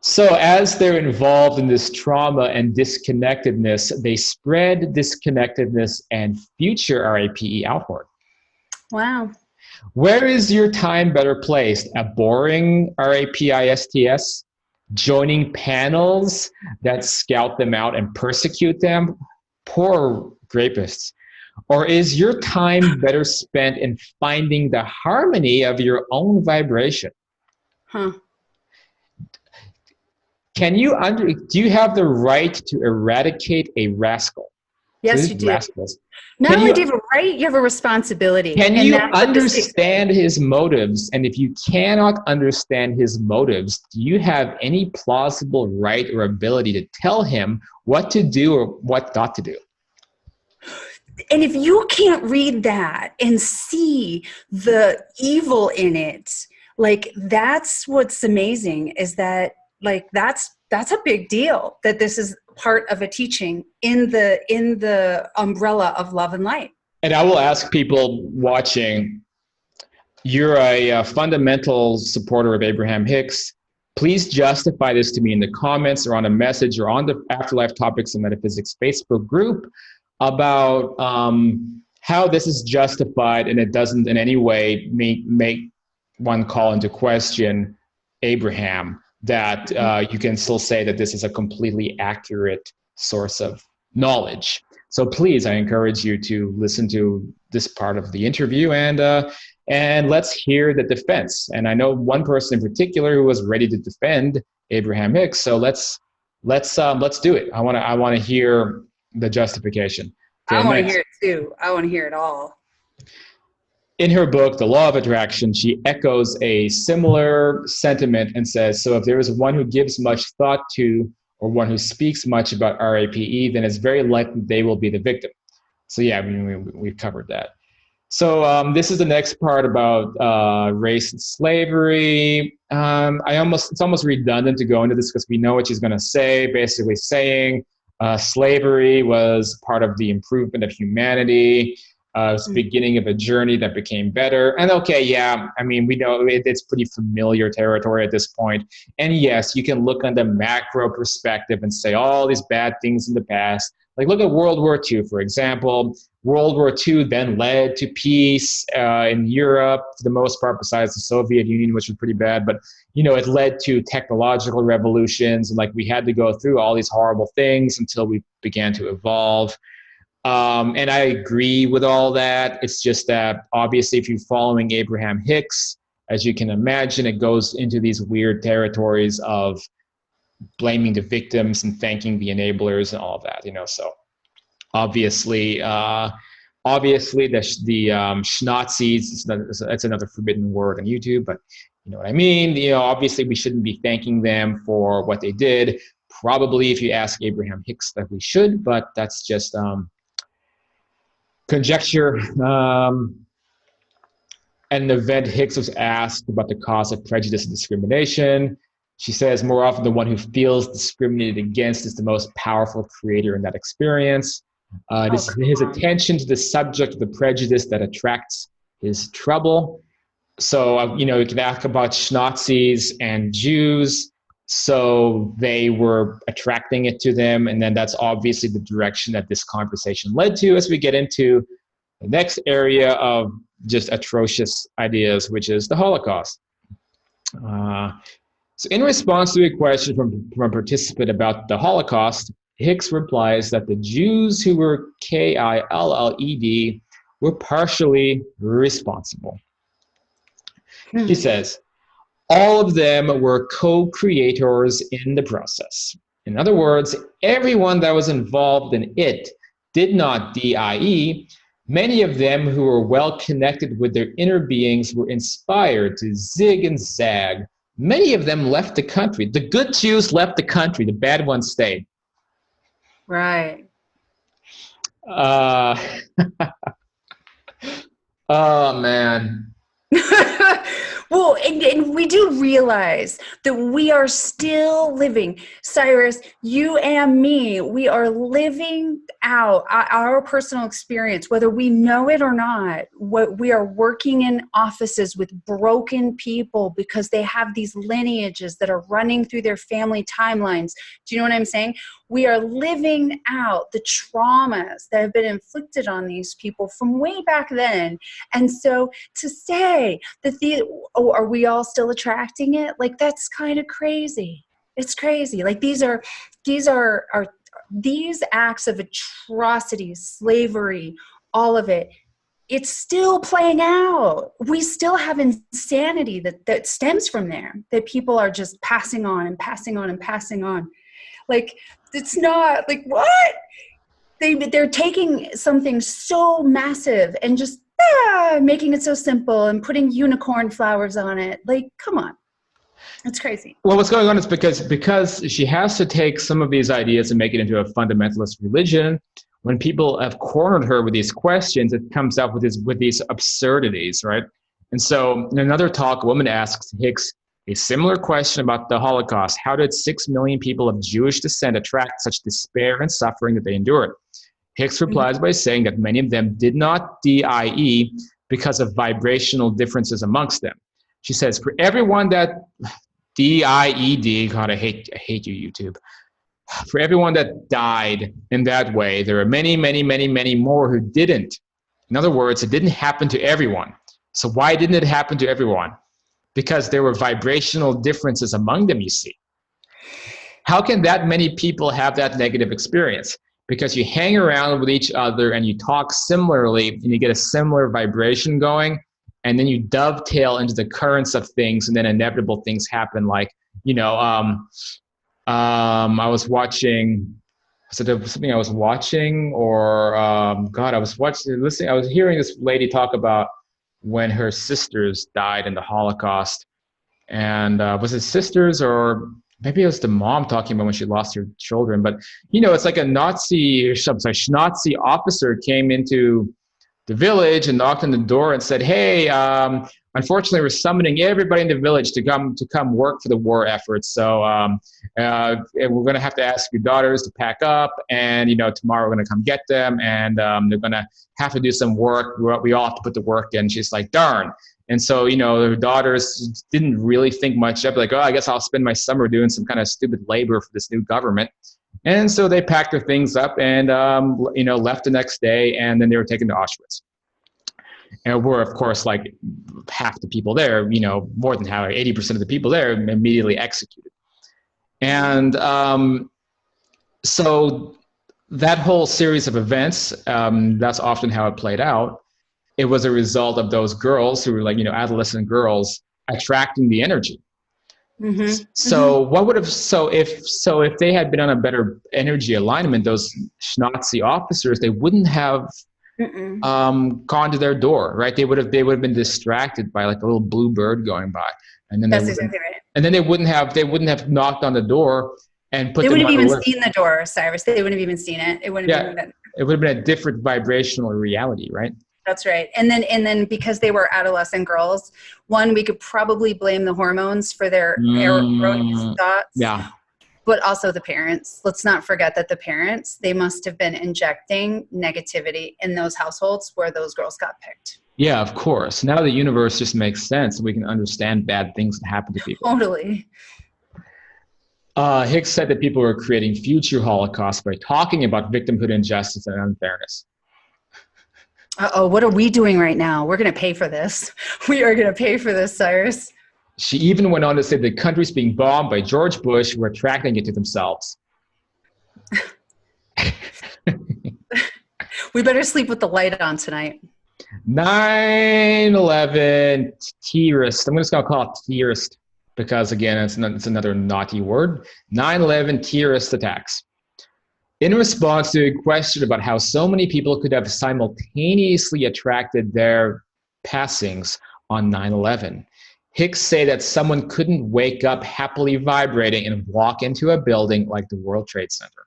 So as they're involved in this trauma and disconnectedness, they spread disconnectedness and future RAPE outward. Wow. Where is your time better placed? A boring RAPISTS? Joining panels that scout them out and persecute them? Poor rapists. Or is your time better spent in finding the harmony of your own vibration? Do you have the right to eradicate a rascal? Yes, you do. Rascals. Not only do you have a right, you have a responsibility. Can you understand his motives? And if you cannot understand his motives, do you have any plausible right or ability to tell him what to do or what not to do? And if you can't read that and see the evil in it, like, that's what's amazing, is that, like, that's a big deal, that this is part of a teaching in the umbrella of love and light. And I will ask people watching, you're a fundamental supporter of Abraham Hicks. Please justify this to me in the comments or on a message or on the Afterlife Topics and Metaphysics Facebook group about how this is justified and it doesn't in any way make one call into question Abraham, that you can still say that this is a completely accurate source of knowledge. So please, I encourage you to listen to this part of the interview and let's hear the defense. And I know one person in particular who was ready to defend Abraham Hicks. So let's do it. I want to hear the justification. Okay, I want to hear it too. I want to hear it all. In her book, The Law of Attraction, she echoes a similar sentiment and says, so if there is one who gives much thought to, or one who speaks much about RAPE, then it's very likely they will be the victim. So yeah, we've covered that. So this is the next part about race and slavery. It's almost redundant to go into this because we know what she's going to say, basically saying slavery was part of the improvement of humanity. It was the beginning of a journey that became better. And okay, yeah, I mean, we know it's pretty familiar territory at this point. And yes, you can look on the macro perspective and say all these bad things in the past. Like look at World War II, for example. World War II then led to peace in Europe, for the most part, besides the Soviet Union, which was pretty bad. But, you know, it led to technological revolutions. And like we had to go through all these horrible things until we began to evolve. And I agree with all that. It's just that obviously if you're following Abraham Hicks, as you can imagine, it goes into these weird territories of blaming the victims and thanking the enablers and all of that, you know. So obviously the Schnazis, that's another forbidden word on YouTube, but you know what I mean. You know, obviously we shouldn't be thanking them for what they did. Probably if you ask Abraham Hicks that we should, but that's just conjecture. At an event, Hicks was asked about the cause of prejudice and discrimination. She says, more often the one who feels discriminated against is the most powerful creator in that experience. His attention to the subject of the prejudice that attracts his trouble. So, you know, you can ask about Schnazis and Jews. So they were attracting it to them. And then that's obviously the direction that this conversation led to as we get into the next area of just atrocious ideas, which is the Holocaust. So in response to a question from a participant about the Holocaust, Hicks replies that the Jews who were KILLED were partially responsible. She says, all of them were co-creators in the process. In other words, everyone that was involved in it did not DIE. Many of them who were well connected with their inner beings were inspired to zig and zag. Many of them left the country. The good Jews left the country. The bad ones stayed. Right. Oh, man. Well, and we do realize that we are still living, Cyrus, you and me, we are living out our personal experience, whether we know it or not. What we are working in offices with broken people because they have these lineages that are running through their family timelines. Do you know what I'm saying? We are living out the traumas that have been inflicted on these people from way back then. And so to say that are we all still attracting it? Like, that's kind of crazy. It's crazy. Like these acts of atrocities, slavery, all of it, it's still playing out. We still have insanity that stems from there, that people are just passing on and passing on and passing on. Like, it's not like, what? They're taking something so massive and just making it so simple and putting unicorn flowers on it. Like, come on. It's crazy. Well, what's going on is because she has to take some of these ideas and make it into a fundamentalist religion. When people have cornered her with these questions, it comes up with these absurdities, right? And so in another talk, a woman asks Hicks a similar question about the Holocaust. How did 6 million people of Jewish descent attract such despair and suffering that they endured? Hicks replies by saying that many of them did not DIE because of vibrational differences amongst them. She says, for everyone that DIED, God, I hate you, YouTube. For everyone that died in that way, there are many, many, many, many more who didn't. In other words, it didn't happen to everyone. So why didn't it happen to everyone? Because there were vibrational differences among them, you see. How can that many people have that negative experience? because you hang around with each other and you talk similarly and you get a similar vibration going, and then you dovetail into the currents of things, and then inevitable things happen. Like, I was watching, so there was something I was watching, or I was listening. I was hearing this lady talk about when her sisters died in the Holocaust, and was it sisters, or maybe it was the mom talking about when she lost her children. But it's like a Nazi officer came into the village and knocked on the door and said, "Hey, unfortunately, we're summoning everybody in the village to come work for the war effort. So we're going to have to ask your daughters to pack up, and tomorrow we're going to come get them, and they're going to have to do some work. We all have to put the work in." She's like, "Darn." And so, her daughters didn't really think much of it, like, "Oh, I guess I'll spend my summer doing some kind of stupid labor for this new government." And so they packed their things up and, left the next day, and then they were taken to Auschwitz. And were, of course, like half the people there, more than half, 80% of the people there immediately executed. And so that whole series of events, that's often how it played out. It was a result of those girls who were like, adolescent girls attracting the energy. Mm-hmm. So what would have, if they had been on a better energy alignment, those Nazi officers, they wouldn't have gone to their door, right? They would have been distracted by like a little blue bird going by, and then that's exactly right. And then they wouldn't have knocked on the door and put. They wouldn't have even seen the door, Cyrus. They wouldn't have even seen it. It wouldn't have been. It would have been a different vibrational reality, right? That's right. And then because they were adolescent girls, one, we could probably blame the hormones for their erroneous thoughts. Yeah. But also the parents. Let's not forget that the parents, they must have been injecting negativity in those households where those girls got picked. Yeah, of course. Now the universe just makes sense. We can understand bad things that happen to people. Totally. Hicks said that people were creating future Holocausts by talking about victimhood, injustice, and unfairness. Uh-oh, what are we doing right now? We're going to pay for this. We are going to pay for this, Cyrus. She even went on to say the countries being bombed by George Bush were attracting it to themselves. We better sleep with the light on tonight. 9/11 terrorist. I'm just going to call it terrorist because, again, it's another naughty word. 9/11 terrorist attacks. In response to a question about how so many people could have simultaneously attracted their passings on 9/11, Hicks say that someone couldn't wake up happily vibrating and walk into a building like the World Trade Center.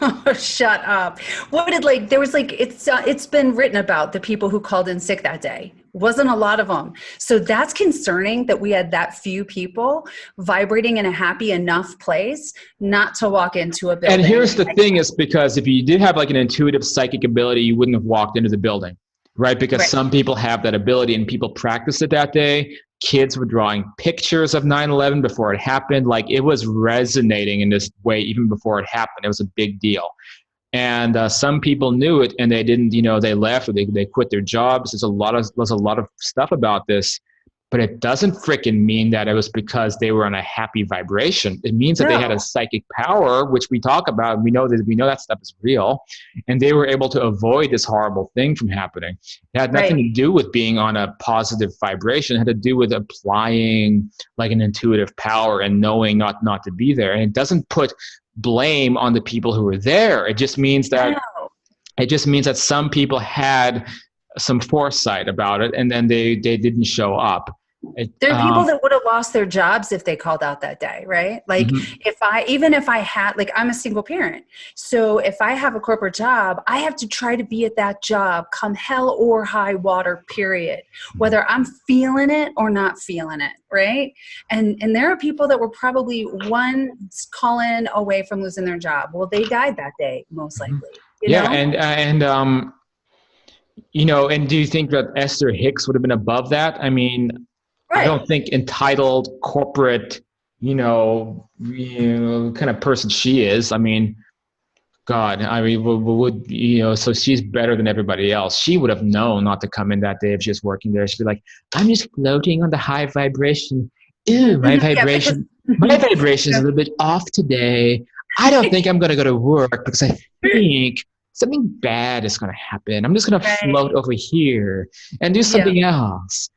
Oh, shut up. It's been written about the people who called in sick that day. Wasn't a lot of them. So that's concerning that we had that few people vibrating in a happy enough place not to walk into a building. And here's the thing is because if you did have like an intuitive psychic ability, you wouldn't have walked into the building, right? Because some people have that ability and people practiced it that day. Kids were drawing pictures of 9/11 before it happened. Like it was resonating in this way even before it happened. It was a big deal. And some people knew it and they didn't, they left or they quit their jobs. There's a lot of stuff about this, but it doesn't frickin' mean that it was because they were on a happy vibration. It means that they had a psychic power, which we talk about. We know that stuff is real, and they were able to avoid this horrible thing from happening. It had nothing to do with being on a positive vibration. It had to do with applying like an intuitive power and knowing not to be there. And it doesn't put blame on the people who were there. It just means that some people had some foresight about it and then they didn't show up. There are people that would have lost their jobs if they called out that day, right? Like if I had, like I'm a single parent. So if I have a corporate job, I have to try to be at that job come hell or high water, period. Whether I'm feeling it or not feeling it, right? And there are people that were probably one call-in away from losing their job. Well, they died that day, most likely. You know? And do you think that Esther Hicks would have been above that? I mean, I don't think entitled corporate, kind of person she is. I mean, God, so she's better than everybody else. She would have known not to come in that day if she was working there. She'd be like, I'm just floating on the high vibration. Ew, my vibration is a little bit off today. I don't think I'm going to go to work because I think something bad is going to happen. I'm just going to float over here and do something else.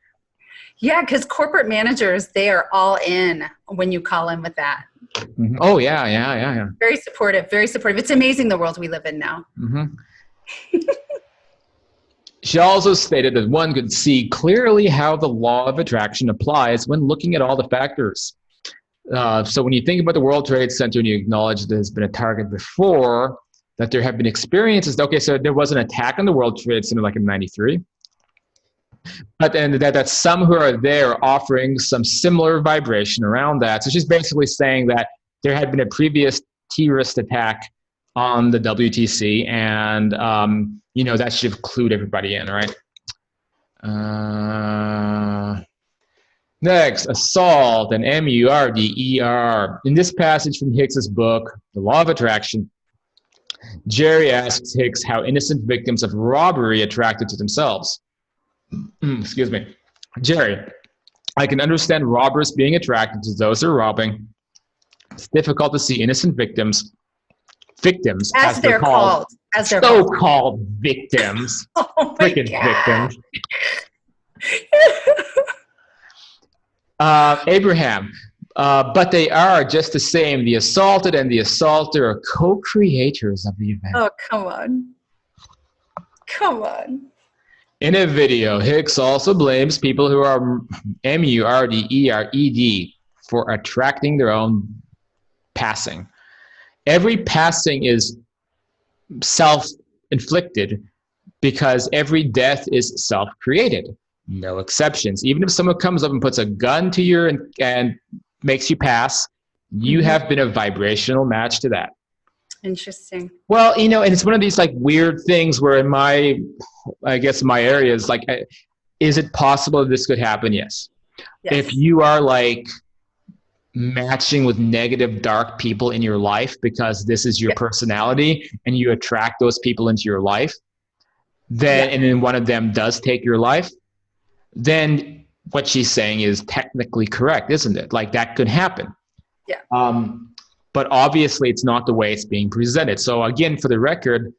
Yeah, because corporate managers, they are all in when you call in with that. Mm-hmm. Oh, yeah. Very supportive, very supportive. It's amazing the world we live in now. Mm-hmm. She also stated that one could see clearly how the law of attraction applies when looking at all the factors. So when you think about the World Trade Center and you acknowledge there's been a target before, that there have been experiences. Okay, so there was an attack on the World Trade Center like in '93. But then that some who are there are offering some similar vibration around that. So she's basically saying that there had been a previous terrorist attack on the WTC, and that should have clued everybody in, right? Next, assault and MURDER. In this passage from Hicks's book, The Law of Attraction, Jerry asks Hicks how innocent victims of robbery attracted to themselves. Excuse me. Jerry, I can understand robbers being attracted to those they're robbing. It's difficult to see innocent victims as they're called. As they're so-called victims. Oh Freaking victims. Abraham, but they are just the same. The assaulted and the assaulter are co-creators of the event. Oh, come on. Come on. In a video, Hicks also blames people who are MURDERED for attracting their own passing. Every passing is self-inflicted because every death is self-created. No exceptions. Even if someone comes up and puts a gun to you and makes you pass, you have been a vibrational match to that. Interesting. Well, and it's one of these like weird things where in my area is like, is it possible that this could happen? Yes. If you are like matching with negative, dark people in your life because this is your personality and you attract those people into your life, then and then one of them does take your life, then what she's saying is technically correct, isn't it? Like that could happen. Yeah. But obviously it's not the way it's being presented. So again, for the record,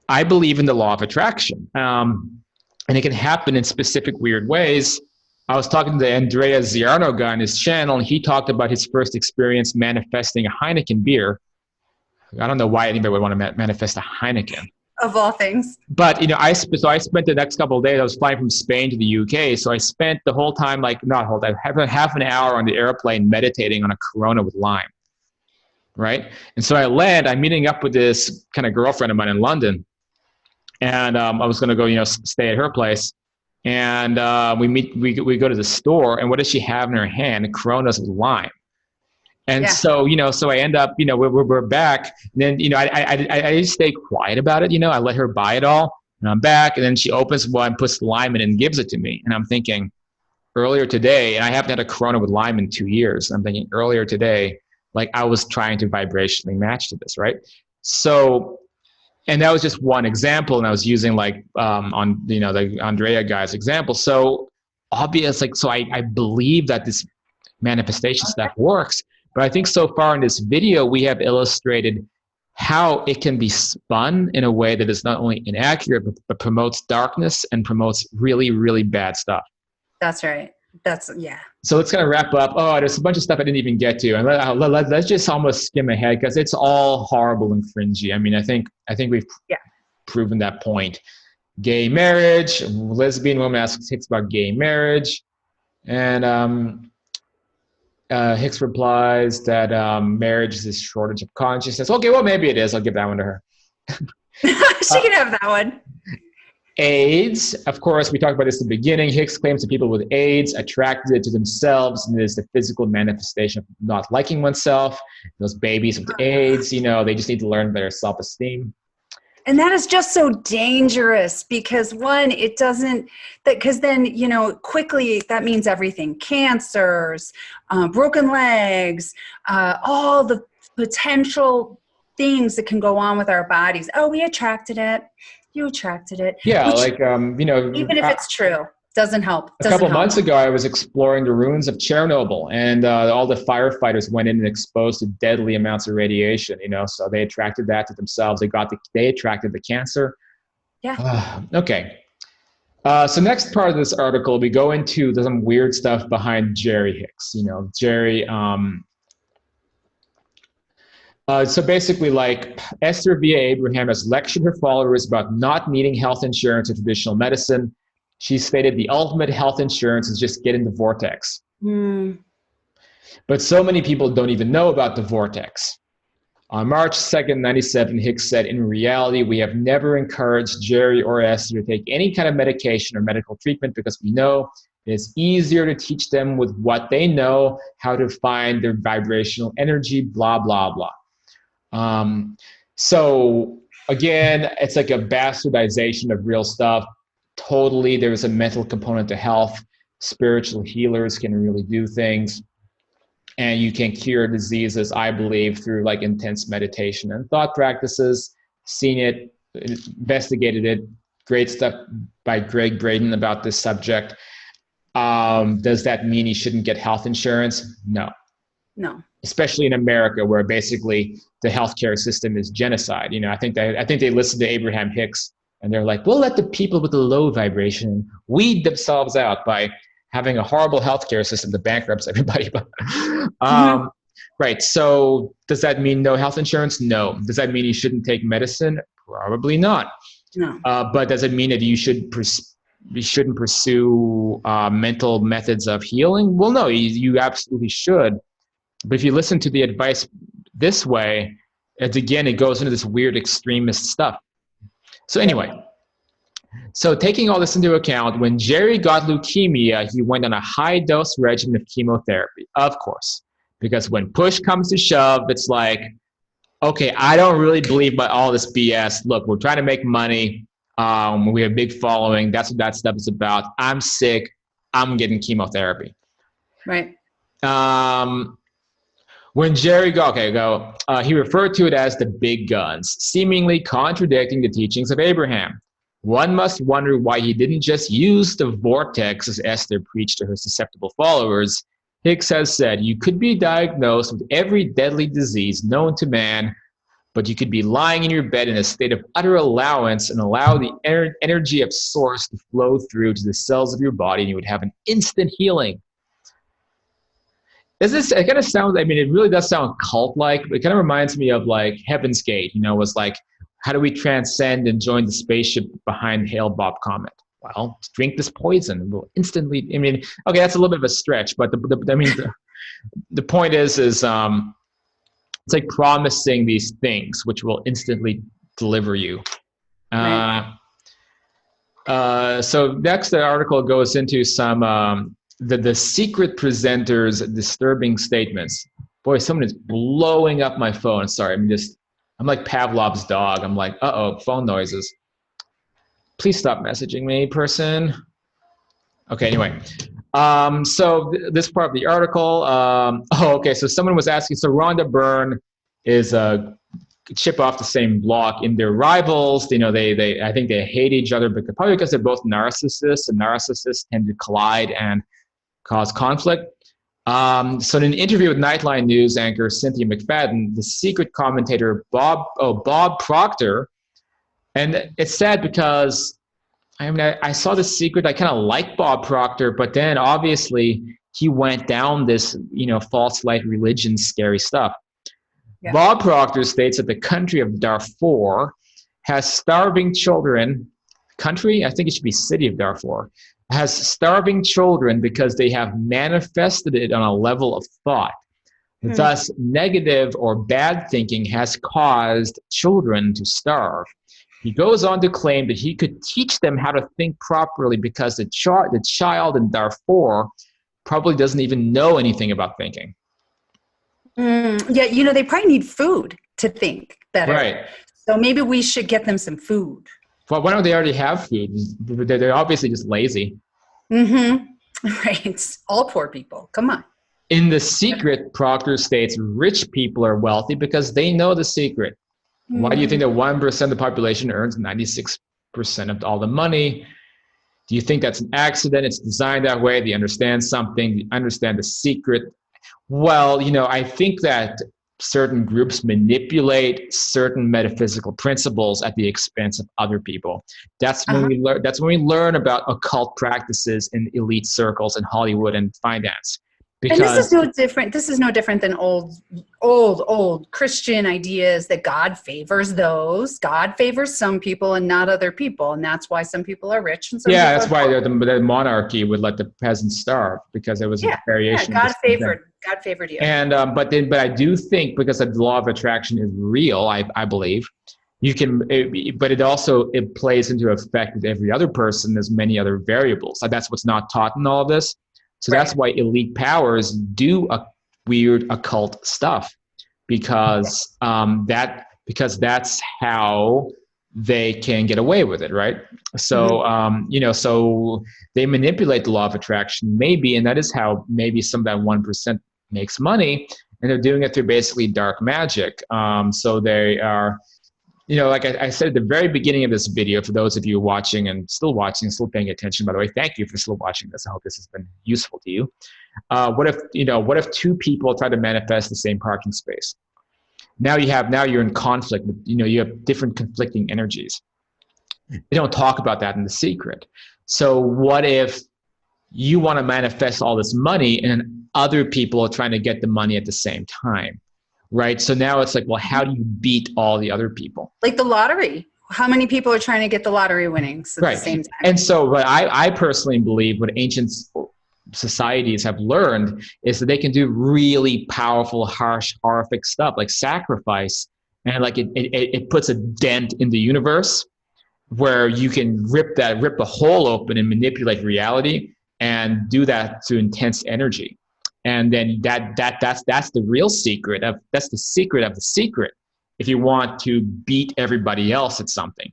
I believe in the law of attraction. And it can happen in specific weird ways. I was talking to the Andrea Ziarno guy on his channel, and he talked about his first experience manifesting a Heineken beer. I don't know why anybody would want to manifest a Heineken. Of all things. But, I spent the next couple of days, I was flying from Spain to the UK. So I spent the whole time, half an hour on the airplane meditating on a Corona with lime. Right? And so I land, I'm meeting up with this kind of girlfriend of mine in London. And I was going to go, stay at her place. And we go to the store, and what does she have in her hand? Coronas with lime. And so I end up, we're back. And then, I just stay quiet about it. I let her buy it all, and I'm back. And then she opens one, puts lime in, and gives it to me. And I'm thinking, earlier today, and I haven't had a Corona with lime in 2 years. I'm thinking earlier today, like I was trying to vibrationally match to this, right? So, and that was just one example, and I was using on the Andrea guy's example. So obvious, I believe that this manifestation stuff works. But I think so far in this video, we have illustrated how it can be spun in a way that is not only inaccurate, but promotes darkness and promotes really, really bad stuff. That's right. So let's kind of wrap up. Oh, there's a bunch of stuff I didn't even get to. And let's just almost skim ahead because it's all horrible and cringy. I mean, I think we've proven that point. Gay marriage. Lesbian woman asks Hicks about gay marriage. And Hicks replies that marriage is a shortage of consciousness. Okay, well, maybe it is. I'll give that one to her. She can have that one. AIDS, of course, we talked about this at the beginning. Hicks claims that people with AIDS attracted it to themselves, and it is the physical manifestation of not liking oneself. Those babies with AIDS, they just need to learn their self-esteem. And that is just so dangerous because because then, quickly that means everything. Cancers, broken legs, all the potential things that can go on with our bodies. Oh, we attracted it. You attracted it. Yeah, even if it's true, Doesn't help. A couple months ago, I was exploring the ruins of Chernobyl, and all the firefighters went in and exposed to deadly amounts of radiation. So they attracted that to themselves. They attracted the cancer. Yeah. Okay. So next part of this article, we go into some weird stuff behind Jerry Hicks. Jerry. So basically, like, Esther V. Abraham has lectured her followers about not needing health insurance or traditional medicine. She stated the ultimate health insurance is just get in the vortex. But so many people don't even know about the vortex. On March 2nd, 1997, Hicks said, in reality, we have never encouraged Jerry or Esther to take any kind of medication or medical treatment because we know it's easier to teach them with what they know, how to find their vibrational energy, blah, blah, blah. So again, it's like a bastardization of real stuff. Totally, there's a mental component to health. Spiritual healers can really do things. And you can cure diseases, I believe, through like intense meditation and thought practices. Seen it, investigated it. Great stuff by Greg Braden about this subject. Does that mean you shouldn't get health insurance? No. Especially in America, where basically the healthcare system is genocide. I think they listened to Abraham Hicks, and they're like, we'll let the people with the low vibration weed themselves out by having a horrible healthcare system that bankrupts everybody. Right. So does that mean no health insurance? No. Does that mean you shouldn't take medicine? Probably not. No. But does it mean that you shouldn't pursue mental methods of healing? Well, no, you absolutely should. But if you listen to the advice this way, it goes into this weird extremist stuff. So anyway, so taking all this into account, when Jerry got leukemia, he went on a high-dose regimen of chemotherapy, of course, because when push comes to shove, it's like, okay, I don't really believe about all this BS. Look, we're trying to make money. We have a big following. That's what that stuff is about. I'm sick. I'm getting chemotherapy. Right. When Jerry he referred to it as the big guns, seemingly contradicting the teachings of Abraham. One must wonder why he didn't just use the vortex as Esther preached to her susceptible followers. Hicks has said, you could be diagnosed with every deadly disease known to man, but you could be lying in your bed in a state of utter allowance and allow the energy of source to flow through to the cells of your body, and you would have an instant healing. It kind of sounds, it really does sound cult-like, but it kind of reminds me of like Heaven's Gate, was like, how do we transcend and join the spaceship behind Hale-Bopp Comet? Well, drink this poison. We'll instantly, okay, that's a little bit of a stretch, but the point is it's like promising these things which will instantly deliver you. Right. So next, the article goes into some the secret presenters' disturbing statements. Boy, someone is blowing up my phone. Sorry, I'm like Pavlov's dog. I'm like, phone noises. Please stop messaging me, person. Okay, anyway. So this part of the article, so someone was asking, so Rhonda Byrne is a chip off the same block in their rivals. I think they hate each other probably because they're both narcissists, and narcissists tend to collide and cause conflict. So in an interview with Nightline News anchor Cynthia McFadden, the secret commentator Bob Proctor, and it's sad because I saw The Secret. I kind of like Bob Proctor, but then obviously he went down this false light religion scary stuff. Yeah. Bob Proctor states that the country of Darfur has starving children. Country? I think it should be city of Darfur. Has starving children because they have manifested it on a level of thought. Thus, negative or bad thinking has caused children to starve. He goes on to claim that he could teach them how to think properly because the child in Darfur probably doesn't even know anything about thinking. Yeah, they probably need food to think better. Right. So maybe we should get them some food. Well, why don't they already have food? They're obviously just lazy. Right. All poor people. Come on. In The Secret, Proctor states rich people are wealthy because they know the secret. Why do you think that 1% of the population earns 96% of all the money? Do you think that's an accident? It's designed that way. Do you understand something? Do you understand the secret? Well, I think that certain groups manipulate certain metaphysical principles at the expense of other people. That's when we learn. That's when we learn about occult practices in elite circles in Hollywood and finance. And this is no different. This is no different than old Christian ideas that God favors those. God favors some people and not other people, and that's why some people are rich and some people that's are why poor. the monarchy would let the peasants starve, because it was a variation. God favored you. And but I do think, because the law of attraction is real, I believe you can, but it plays into effect with every other person. There's many other variables. That's what's not taught in all of this. So that's why elite powers do a weird occult stuff, because that's how they can get away with it, right? So so they manipulate the law of attraction, maybe, and that is how maybe some of that 1% makes money, and they're doing it through basically dark magic. So they are, like I said at the very beginning of this video, for those of you watching and still paying attention, by the way, thank you for still watching this. I hope this has been useful to you. What if two people try to manifest the same parking space? Now you're in conflict. You have different conflicting energies. They don't talk about that in The Secret. So what if you want to manifest all this money and other people are trying to get the money at the same time? Right. So now it's like, well, how do you beat all the other people? Like the lottery. How many people are trying to get the lottery winnings at the same time? And so what I personally believe, what ancient societies have learned, is that they can do really powerful, harsh, horrific stuff like sacrifice. And like it puts a dent in the universe where you can rip the hole open and manipulate reality and do that to intense energy. And then that's the real secret that's the secret of the secret, if you want to beat everybody else at something.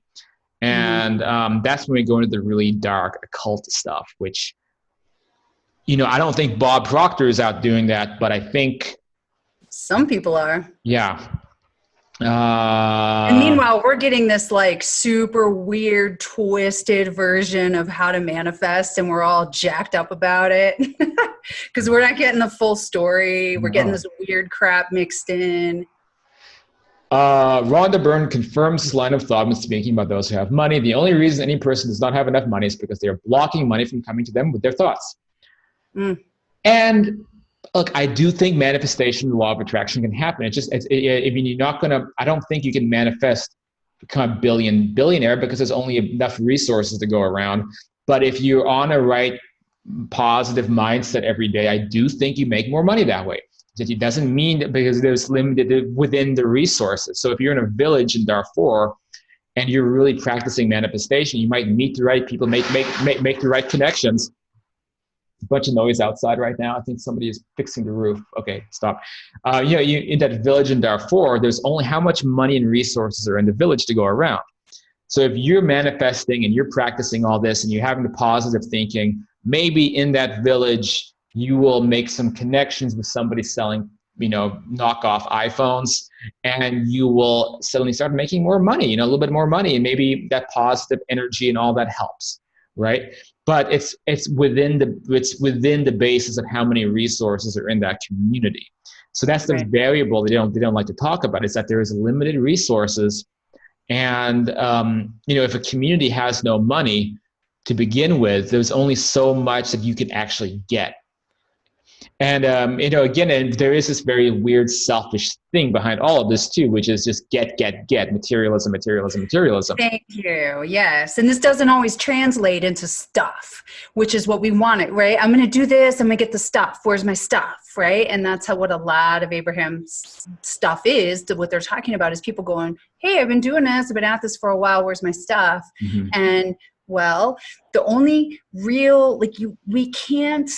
And that's when we go into the really dark occult stuff, which, I don't think Bob Proctor is out doing that, but I think some people are. Yeah. And meanwhile, we're getting this like super weird, twisted version of how to manifest, and we're all jacked up about it because we're not getting the full story. We're getting this weird crap mixed in. Rhonda Byrne confirms this line of thought when speaking about those who have money. The only reason any person does not have enough money is because they are blocking money from coming to them with their thoughts. And look, I do think manifestation, the law of attraction, can happen. You're not gonna. I don't think you can manifest, become a billionaire, because there's only enough resources to go around. But if you're on a right positive mindset every day, I do think you make more money that way. It doesn't mean that because there's limited within the resources. So if you're in a village in Darfur and you're really practicing manifestation, you might meet the right people, make the right connections. A bunch of noise outside right now. I think somebody is fixing the roof. Okay, stop. You in that village in Darfur, there's only how much money and resources are in the village to go around. So if you're manifesting and you're practicing all this and you're having the positive thinking, maybe in that village you will make some connections with somebody selling, knockoff iPhones, and you will suddenly start making more money, a little bit more money, and maybe that positive energy and all that helps, right? But it's within the basis of how many resources are in that community. So that's the variable they don't like to talk about, is that there is limited resources, and if a community has no money to begin with, there's only so much that you can actually get. And again, and there is this very weird selfish thing behind all of this too, which is just get, materialism. Thank you. Yes. And this doesn't always translate into stuff, which is what we wanted, right? I'm going to do this. I'm going to get the stuff. Where's my stuff? Right. And that's what a lot of Abraham's stuff is. What they're talking about is people going, hey, I've been doing this. I've been at this for a while. Where's my stuff? Mm-hmm. And well, the only real, we can't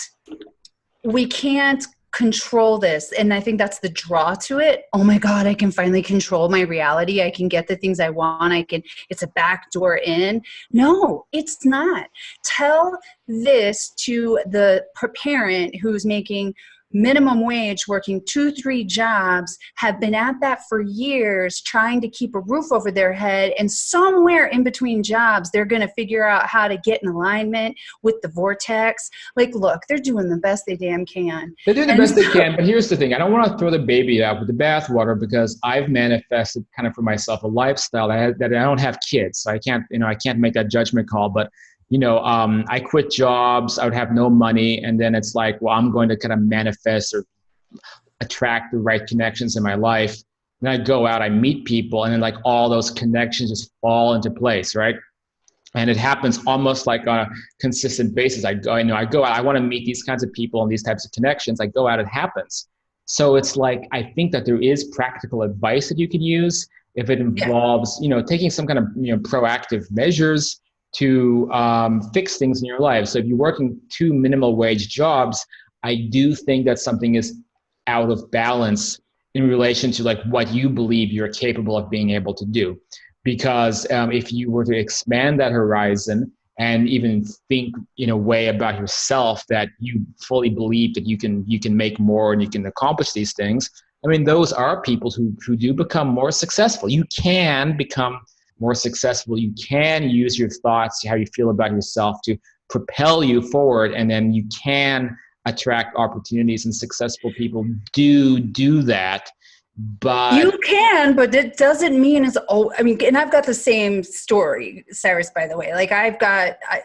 control this. And I think that's the draw to it. Oh my God, I can finally control my reality. I can get the things I want. It's a backdoor in. No, it's not. Tell this to the parent who's making minimum wage, working 2-3 jobs, have been at that for years, trying to keep a roof over their head. And somewhere in between jobs, they're going to figure out how to get in alignment with the vortex. Like, look, they're doing the best they damn can. They do the best they can, but here's the thing. I don't want to throw the baby out with the bathwater, because I've manifested kind of for myself a lifestyle that I don't have kids. So I can't make that judgment call. But I quit jobs. I would have no money. And then it's like, well, I'm going to kind of manifest or attract the right connections in my life. Then I go out, I meet people, and then like all those connections just fall into place, right? And it happens almost like on a consistent basis. I go out, I want to meet these kinds of people and these types of connections. I go out, it happens. So it's like, I think that there is practical advice that you can use if it involves, taking some kind of, proactive measures to fix things in your life. So if you're working 2 minimal wage jobs, I do think that something is out of balance in relation to like what you believe you're capable of being able to do. Because if you were to expand that horizon and even think in a way about yourself that you fully believe that you can make more and you can accomplish these things, I mean, those are people who do become more successful. You can become more successful. You can use your thoughts, how you feel about yourself, to propel you forward, and then you can attract opportunities, and successful people do that. But you can, but it doesn't mean and I've got the same story, Cyrus, by the way. Like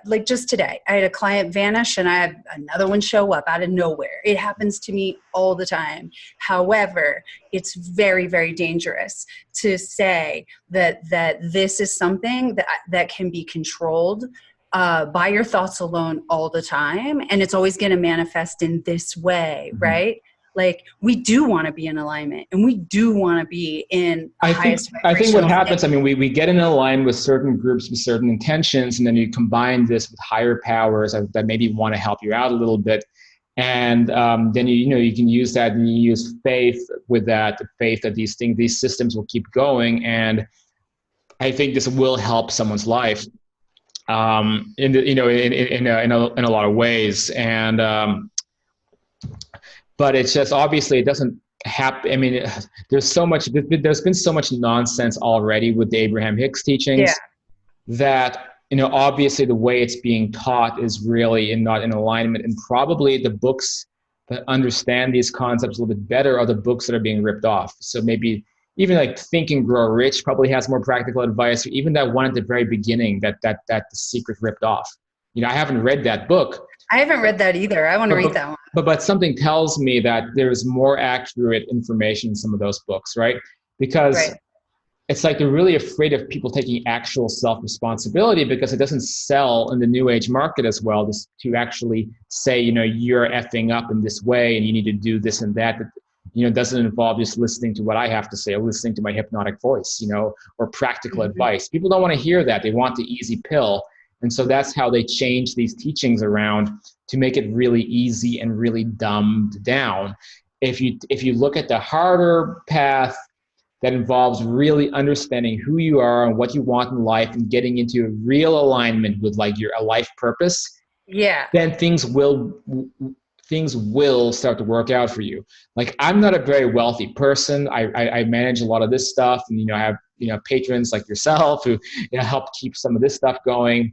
like just today, I had a client vanish and I had another one show up out of nowhere. It happens to me all the time. However, it's very, very dangerous to say that this is something that can be controlled by your thoughts alone all the time. And it's always going to manifest in this way, right? Like, we do want to be in alignment, and we do want to be in I think what happens, we get in alignment with certain groups with certain intentions, and then you combine this with higher powers that maybe want to help you out a little bit. And then you can use that, and you use faith with that, the faith that these systems will keep going. And I think this will help someone's life in a lot of ways. And but it's just, obviously it doesn't happen. I mean, there's been so much nonsense already with the Abraham Hicks teachings that, obviously the way it's being taught is really not in alignment. And probably the books that understand these concepts a little bit better are the books that are being ripped off. So maybe even like Think and Grow Rich probably has more practical advice, or even that one at the very beginning that The Secret ripped off. I haven't read that book. I haven't read that either. I want to read that one. But something tells me that there's more accurate information in some of those books, right? Because it's like they're really afraid of people taking actual self-responsibility, because it doesn't sell in the new age market as well to actually say, you're effing up in this way and you need to do this and that. Doesn't involve just listening to what I have to say, or listening to my hypnotic voice, or practical advice. People don't want to hear that. They want the easy pill. And so that's how they change these teachings around to make it really easy and really dumbed down. If you look at the harder path that involves really understanding who you are and what you want in life, and getting into a real alignment with like a life purpose, then things will start to work out for you. Like, I'm not a very wealthy person. I manage a lot of this stuff, and I have patrons like yourself who help keep some of this stuff going.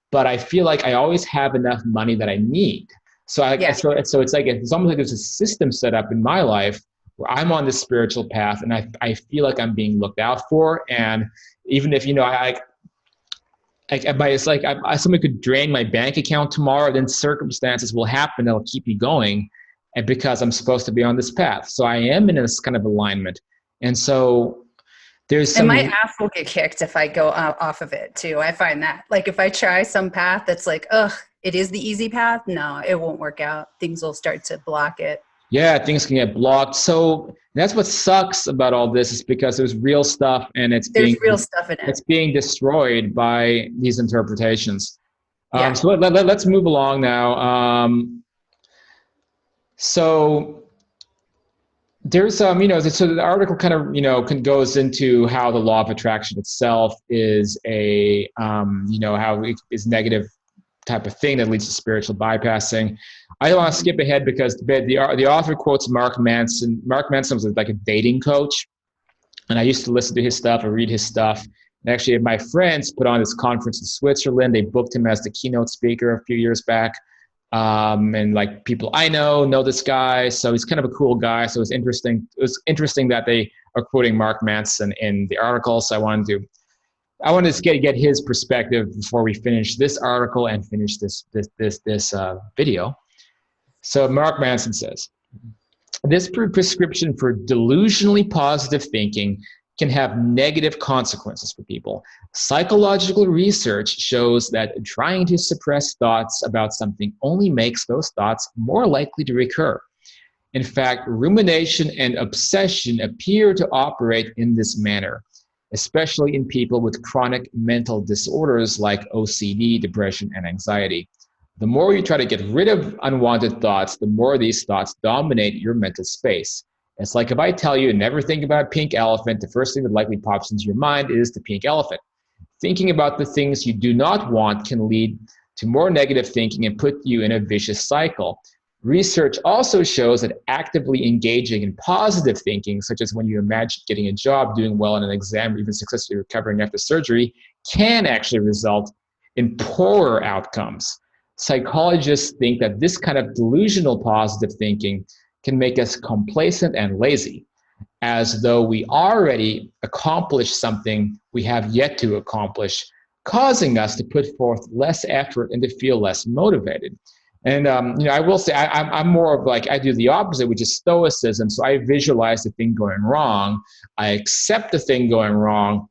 But I feel like I always have enough money that I need. So so it's like, it's almost like there's a system set up in my life where I'm on this spiritual path, and I feel like I'm being looked out for. And even if it's like somebody could drain my bank account tomorrow, then circumstances will happen that'll keep me going, and because I'm supposed to be on this path. So I am in this kind of alignment. And so and my ass will get kicked if I go off of it too. I find that, like, if I try some path that's like, it is the easy path, no, it won't work out. Things will start to block it. Yeah, things can get blocked. So that's what sucks about all this, is because there's real stuff, and there's real stuff in it. It's being destroyed by these interpretations. So let's move along now. So there's so the article kind of goes into how the law of attraction itself is a how it is negative type of thing that leads to spiritual bypassing. I don't want to skip ahead because the author quotes Mark Manson. Mark Manson was like a dating coach, and I used to listen to his stuff or read his stuff. And actually, my friends put on this conference in Switzerland. They booked him as the keynote speaker a few years back. And like people I know this guy, so he's kind of a cool guy. So it's interesting. It was interesting that they are quoting Mark Manson in the article. So I wanted to get his perspective before we finish this article and finish this video. So Mark Manson says, this prescription for delusionally positive thinking can have negative consequences for people. Psychological research shows that trying to suppress thoughts about something only makes those thoughts more likely to recur. In fact, rumination and obsession appear to operate in this manner, especially in people with chronic mental disorders like OCD, depression, and anxiety. The more you try to get rid of unwanted thoughts, the more these thoughts dominate your mental space. It's like if I tell you never think about a pink elephant, the first thing that likely pops into your mind is the pink elephant. Thinking about the things you do not want can lead to more negative thinking and put you in a vicious cycle. Research also shows that actively engaging in positive thinking, such as when you imagine getting a job, doing well in an exam, or even successfully recovering after surgery, can actually result in poorer outcomes. Psychologists think that this kind of delusional positive thinking can make us complacent and lazy, as though we already accomplished something we have yet to accomplish, causing us to put forth less effort and to feel less motivated. And I will say I'm more of like, I do the opposite, which is stoicism. So I visualize the thing going wrong. I accept the thing going wrong.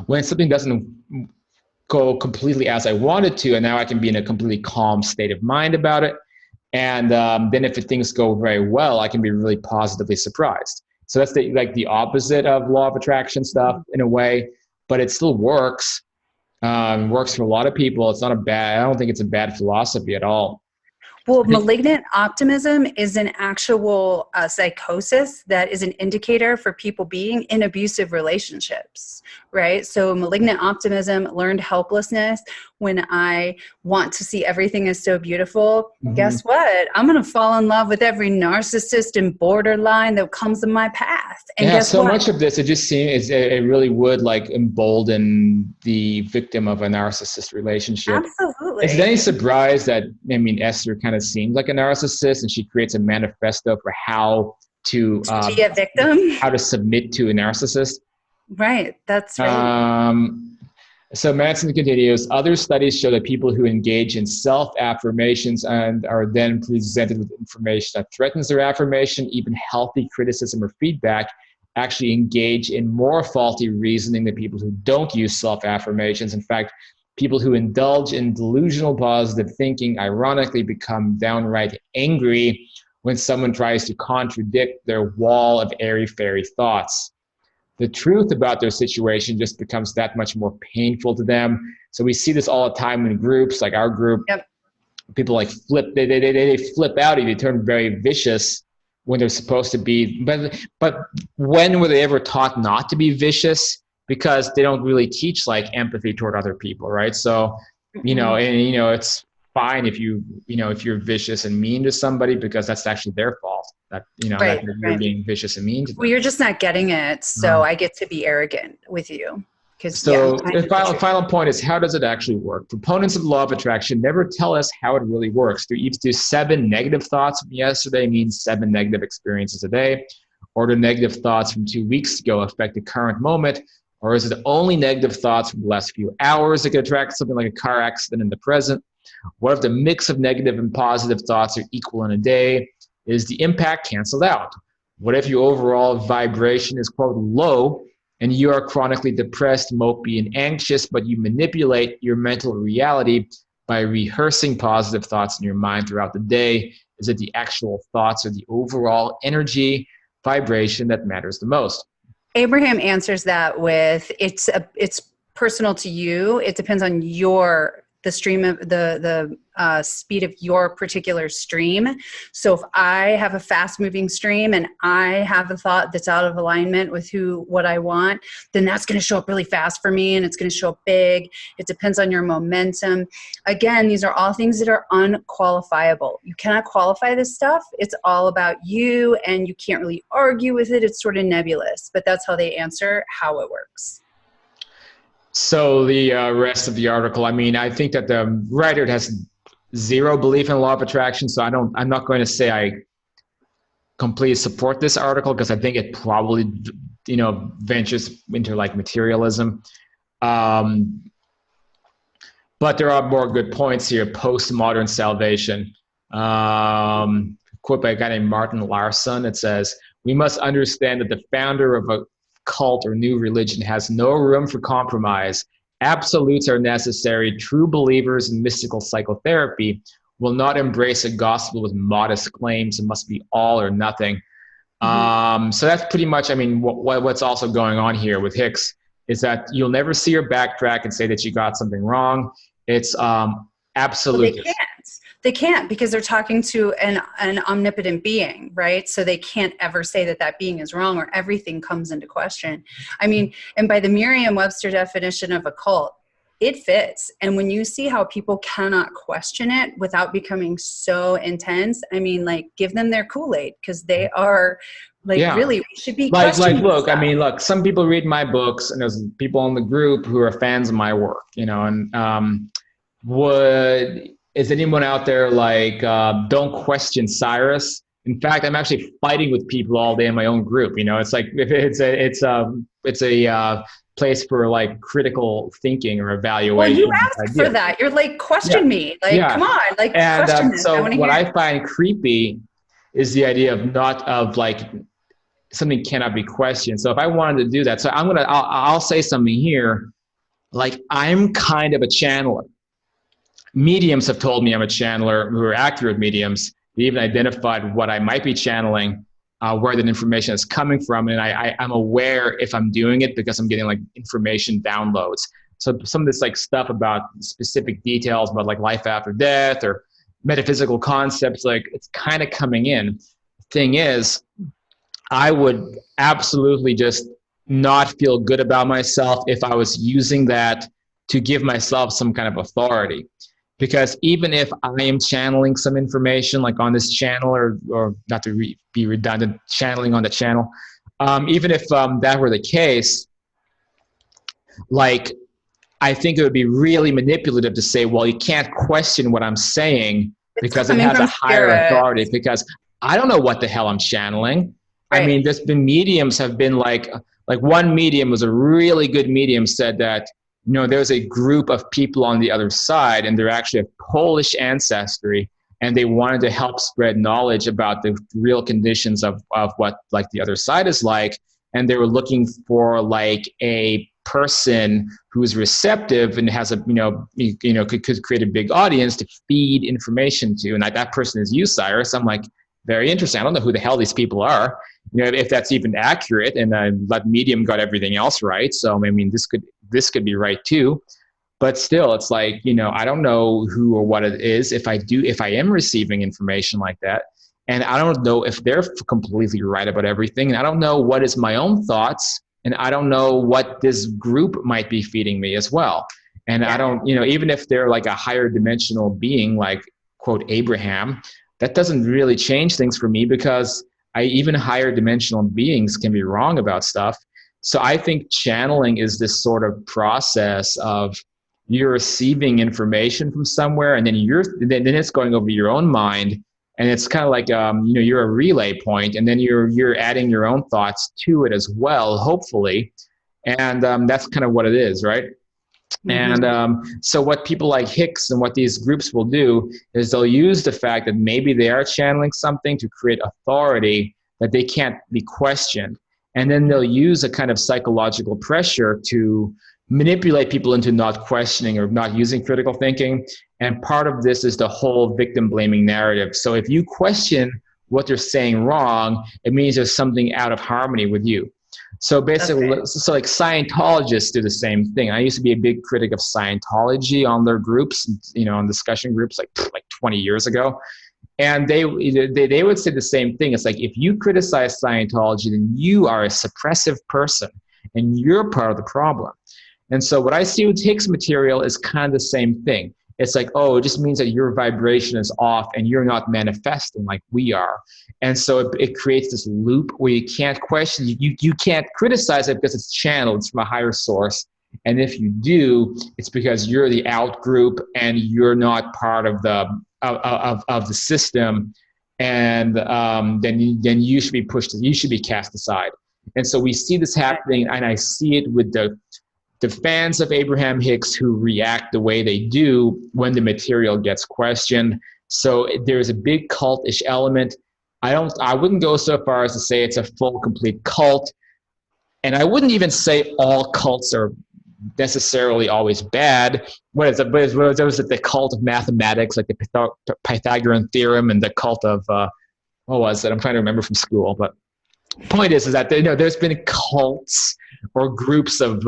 When something doesn't go completely as I wanted to, and now I can be in a completely calm state of mind about it. And then if things go very well, I can be really positively surprised. So that's the opposite of law of attraction stuff in a way, but it still works. Works for a lot of people. It's not I don't think it's a bad philosophy at all. Well, malignant optimism is an actual psychosis that is an indicator for people being in abusive relationships, right? So malignant optimism, learned helplessness, when I want to see everything is so beautiful, guess what? I'm going to fall in love with every narcissist and borderline that comes in my path. And yeah, guess so what? much of this, it just seems, it really would like embolden the victim of a narcissist relationship. Absolutely. Is it any surprise that, Esther kind of seems like a narcissist, and she creates a manifesto for how to be a victim, how to submit to a narcissist? Right. That's right. So Manson continues, other studies show that people who engage in self-affirmations and are then presented with information that threatens their affirmation, even healthy criticism or feedback, actually engage in more faulty reasoning than people who don't use self-affirmations. In fact, people who indulge in delusional positive thinking ironically become downright angry when someone tries to contradict their wall of airy-fairy thoughts. The truth about their situation just becomes that much more painful to them. So we see this all the time in groups, like our group. Yep. People like they flip out and they turn very vicious when they're supposed to be. But when were they ever taught not to be vicious? Because they don't really teach like empathy toward other people, right? So, it's fine if if you're vicious and mean to somebody, because that's actually their fault. That that you're being vicious and mean to them. Well, you're just not getting it, so I get to be arrogant with you. So the final point is, how does it actually work? Proponents of the law of attraction never tell us how it really works. Do 7 negative thoughts from yesterday mean 7 negative experiences a day? Or do negative thoughts from 2 weeks ago affect the current moment? Or is it only negative thoughts from the last few hours that can attract something like a car accident in the present? What if the mix of negative and positive thoughts are equal in a day? Is the impact canceled out? What if your overall vibration is, quote, low, and you are chronically depressed, mopey, and anxious, but you manipulate your mental reality by rehearsing positive thoughts in your mind throughout the day? Is it the actual thoughts or the overall energy vibration that matters the most? Abraham answers that with, it's personal to you. It depends on your the stream of the speed of your particular stream. So if I have a fast moving stream and I have a thought that's out of alignment with what I want, then that's going to show up really fast for me, and it's going to show up big. It depends on your momentum. Again, these are all things that are unqualifiable. You cannot qualify this stuff. It's all about you, and you can't really argue with it. It's sort of nebulous, but that's how they answer how it works. So the rest of the article, I mean, I think that the writer has zero belief in the law of attraction. So I'm not going to say I completely support this article, because I think it probably, ventures into like materialism. But there are more good points here. Postmodern salvation. Quote by a guy named Martin Larson. It says, "We must understand that the founder of a cult or new religion has no room for compromise. Absolutes are necessary. True believers in mystical psychotherapy will not embrace a gospel with modest claims. It must be all or nothing." So that's pretty much, I mean, what's also going on here with Hicks is that you'll never see her backtrack and say that she got something wrong. It's absolute. Well, they can't, because they're talking to an omnipotent being, right? So they can't ever say that being is wrong, or everything comes into question. I mean, and by the Merriam-Webster definition of a cult, it fits. And when you see how people cannot question it without becoming so intense, I mean, like, give them their Kool-Aid, because they are really should be questioning look, stuff. I mean, look, some people read my books, and there's people in the group who are fans of my work, and is anyone out there like, don't question Cyrus? In fact, I'm actually fighting with people all day in my own group. It's like, it's a place for like critical thinking or evaluation. Well, you asked for that. You're like, question me. Like, come on, like, question this. So what I find creepy is the idea of like something cannot be questioned. So if I wanted to do that, so I'll say something here, like, I'm kind of a channeler. Mediums have told me I'm a channeler who are accurate mediums. They even identified what I might be channeling, where that information is coming from. And I'm aware if I'm doing it, because I'm getting like information downloads. So some of this like stuff about specific details about like life after death or metaphysical concepts, like, it's kind of coming in. Thing is, I would absolutely just not feel good about myself if I was using that to give myself some kind of authority. Because even if I am channeling some information like on this channel, or not to be redundant, channeling on the channel, even if that were the case, like, I think it would be really manipulative to say, well, you can't question what I'm saying because it has a higher authority, because I don't know what the hell I'm channeling. Right. I mean, there's been mediums have been like one medium was a really good medium, said that, there's a group of people on the other side, and they're actually of Polish ancestry, and they wanted to help spread knowledge about the real conditions of what like the other side is like. And they were looking for like a person who's receptive and has a, could create a big audience to feed information to. And that person is you, Cyrus. I'm like, very interesting. I don't know who the hell these people are, if that's even accurate. And that medium got everything else right. So, I mean, this could be right too. But still, it's like, I don't know who or what it is if I am receiving information like that. And I don't know if they're completely right about everything. And I don't know what is my own thoughts. And I don't know what this group might be feeding me as well. And I don't, even if they're like a higher dimensional being, like, quote, Abraham, that doesn't really change things for me, because even higher dimensional beings can be wrong about stuff. So I think channeling is this sort of process of you're receiving information from somewhere, and then then it's going over your own mind, and it's kind of like you're a relay point, and then you're adding your own thoughts to it as well, hopefully, and that's kind of what it is, right? Mm-hmm. And so what people like Hicks and what these groups will do is they'll use the fact that maybe they are channeling something to create authority that they can't be questioned. And then they'll use a kind of psychological pressure to manipulate people into not questioning or not using critical thinking. And part of this is the whole victim blaming narrative. So if you question what they're saying wrong, it means there's something out of harmony with you. So basically, Okay. so like Scientologists do the same thing. I used to be a big critic of Scientology on their groups, on discussion groups like 20 years ago. And they would say the same thing. It's like, if you criticize Scientology, then you are a suppressive person and you're part of the problem. And so what I see with Hicks material is kind of the same thing. It's like, oh, it just means that your vibration is off and you're not manifesting like we are. And so it creates this loop where you can't question, you can't criticize it because it's channeled, it's from a higher source. And if you do, it's because you're the out group and you're not part of the system. And then you should be pushed, you should be cast aside. And so we see this happening, and I see it with the fans of Abraham Hicks who react the way they do when the material gets questioned. So there's a big cultish element. I wouldn't go so far as to say it's a full, complete cult. And I wouldn't even say all cults are necessarily always bad. What is it? Was it the cult of mathematics, like the Pythagorean theorem, and the cult of, what was it? I'm trying to remember from school, but point is that there's been cults or groups of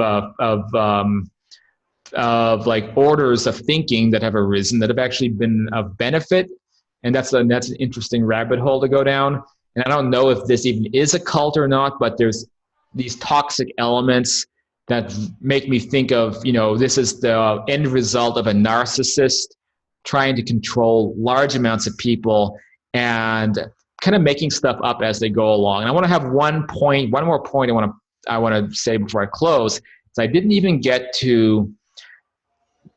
like orders of thinking that have arisen that have actually been of benefit, and that's an interesting rabbit hole to go down. And I don't know if this even is a cult or not, but there's these toxic elements that make me think of, this is the end result of a narcissist trying to control large amounts of people and kind of making stuff up as they go along. And I want to have one more point I want to say before I close. So I didn't even get to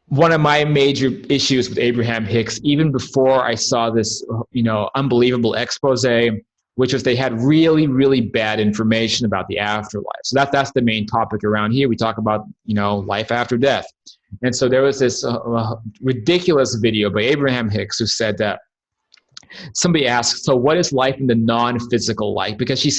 one of my major issues with Abraham Hicks, even before I saw this, unbelievable expose, which was they had really, really bad information about the afterlife. So that's the main topic around here. We talk about, life after death. And so there was this ridiculous video by Abraham Hicks who said that somebody asked, so what is life in the non-physical life? Because she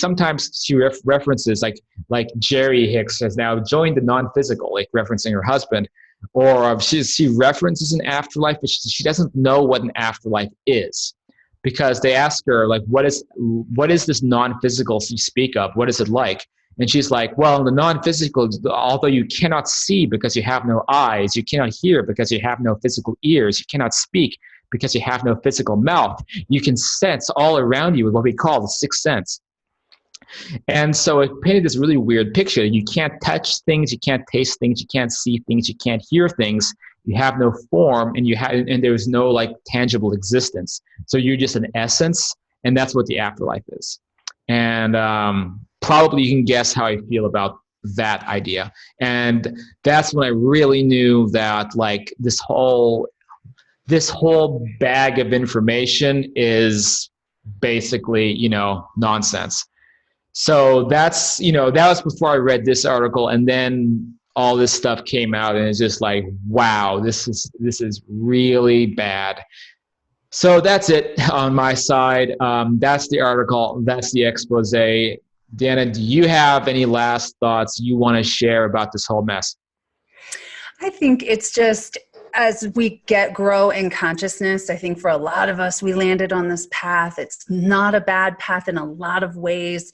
references like Jerry Hicks has now joined the non-physical, like referencing her husband, or she references an afterlife, but she doesn't know what an afterlife is. Because they ask her, like, what is this non-physical you speak of? What is it like? And she's like, well, in the non-physical, although you cannot see because you have no eyes, you cannot hear because you have no physical ears, you cannot speak because you have no physical mouth, you can sense all around you with what we call the sixth sense. And so it painted this really weird picture. You can't touch things, you can't taste things, you can't see things, you can't hear things. You have no form, and there's no like tangible existence. So you're just an essence, and that's what the afterlife is. And probably you can guess how I feel about that idea. And that's when I really knew that like this whole bag of information is basically, nonsense. So that's, that was before I read this article, and then all this stuff came out, and it's just like, wow, this is really bad. So that's it on my side. That's the article. That's the expose. Deanna, do you have any last thoughts you want to share about this whole mess? I think it's just, as we grow in consciousness, I think for a lot of us, we landed on this path. It's not a bad path in a lot of ways.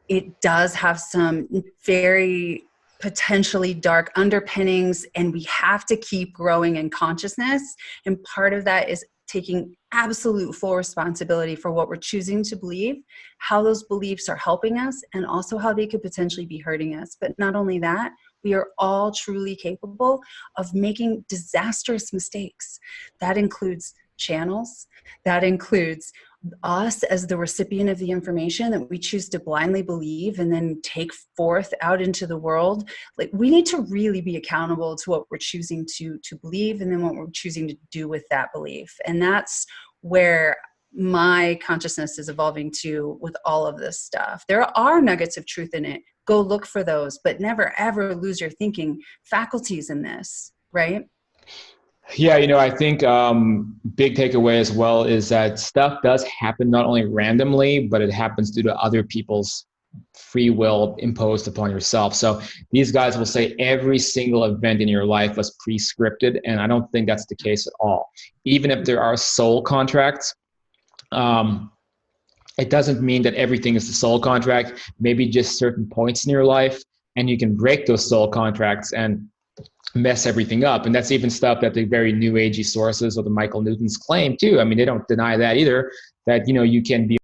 It does have some very potentially dark underpinnings, and we have to keep growing in consciousness. And part of that is taking absolute full responsibility for what we're choosing to believe, how those beliefs are helping us, and also how they could potentially be hurting us. But not only that, we are all truly capable of making disastrous mistakes. That includes channels, that includes us as the recipient of the information that we choose to blindly believe and then take forth out into the world. Like, we need to really be accountable to what we're choosing to believe, and then what we're choosing to do with that belief. And that's where my consciousness is evolving to with all of this stuff. There are nuggets of truth in it. Go look for those, but never ever lose your thinking faculties in this, right? Yeah, I think big takeaway as well is that stuff does happen not only randomly, but it happens due to other people's free will imposed upon yourself. So these guys will say every single event in your life was pre-scripted, and I don't think that's the case at all. Even if there are soul contracts, It doesn't mean that everything is the soul contract, maybe just certain points in your life, and you can break those soul contracts and mess everything up. And that's even stuff that the very new agey sources or the Michael Newtons claim too. I mean, they don't deny that either, that, you know, you can be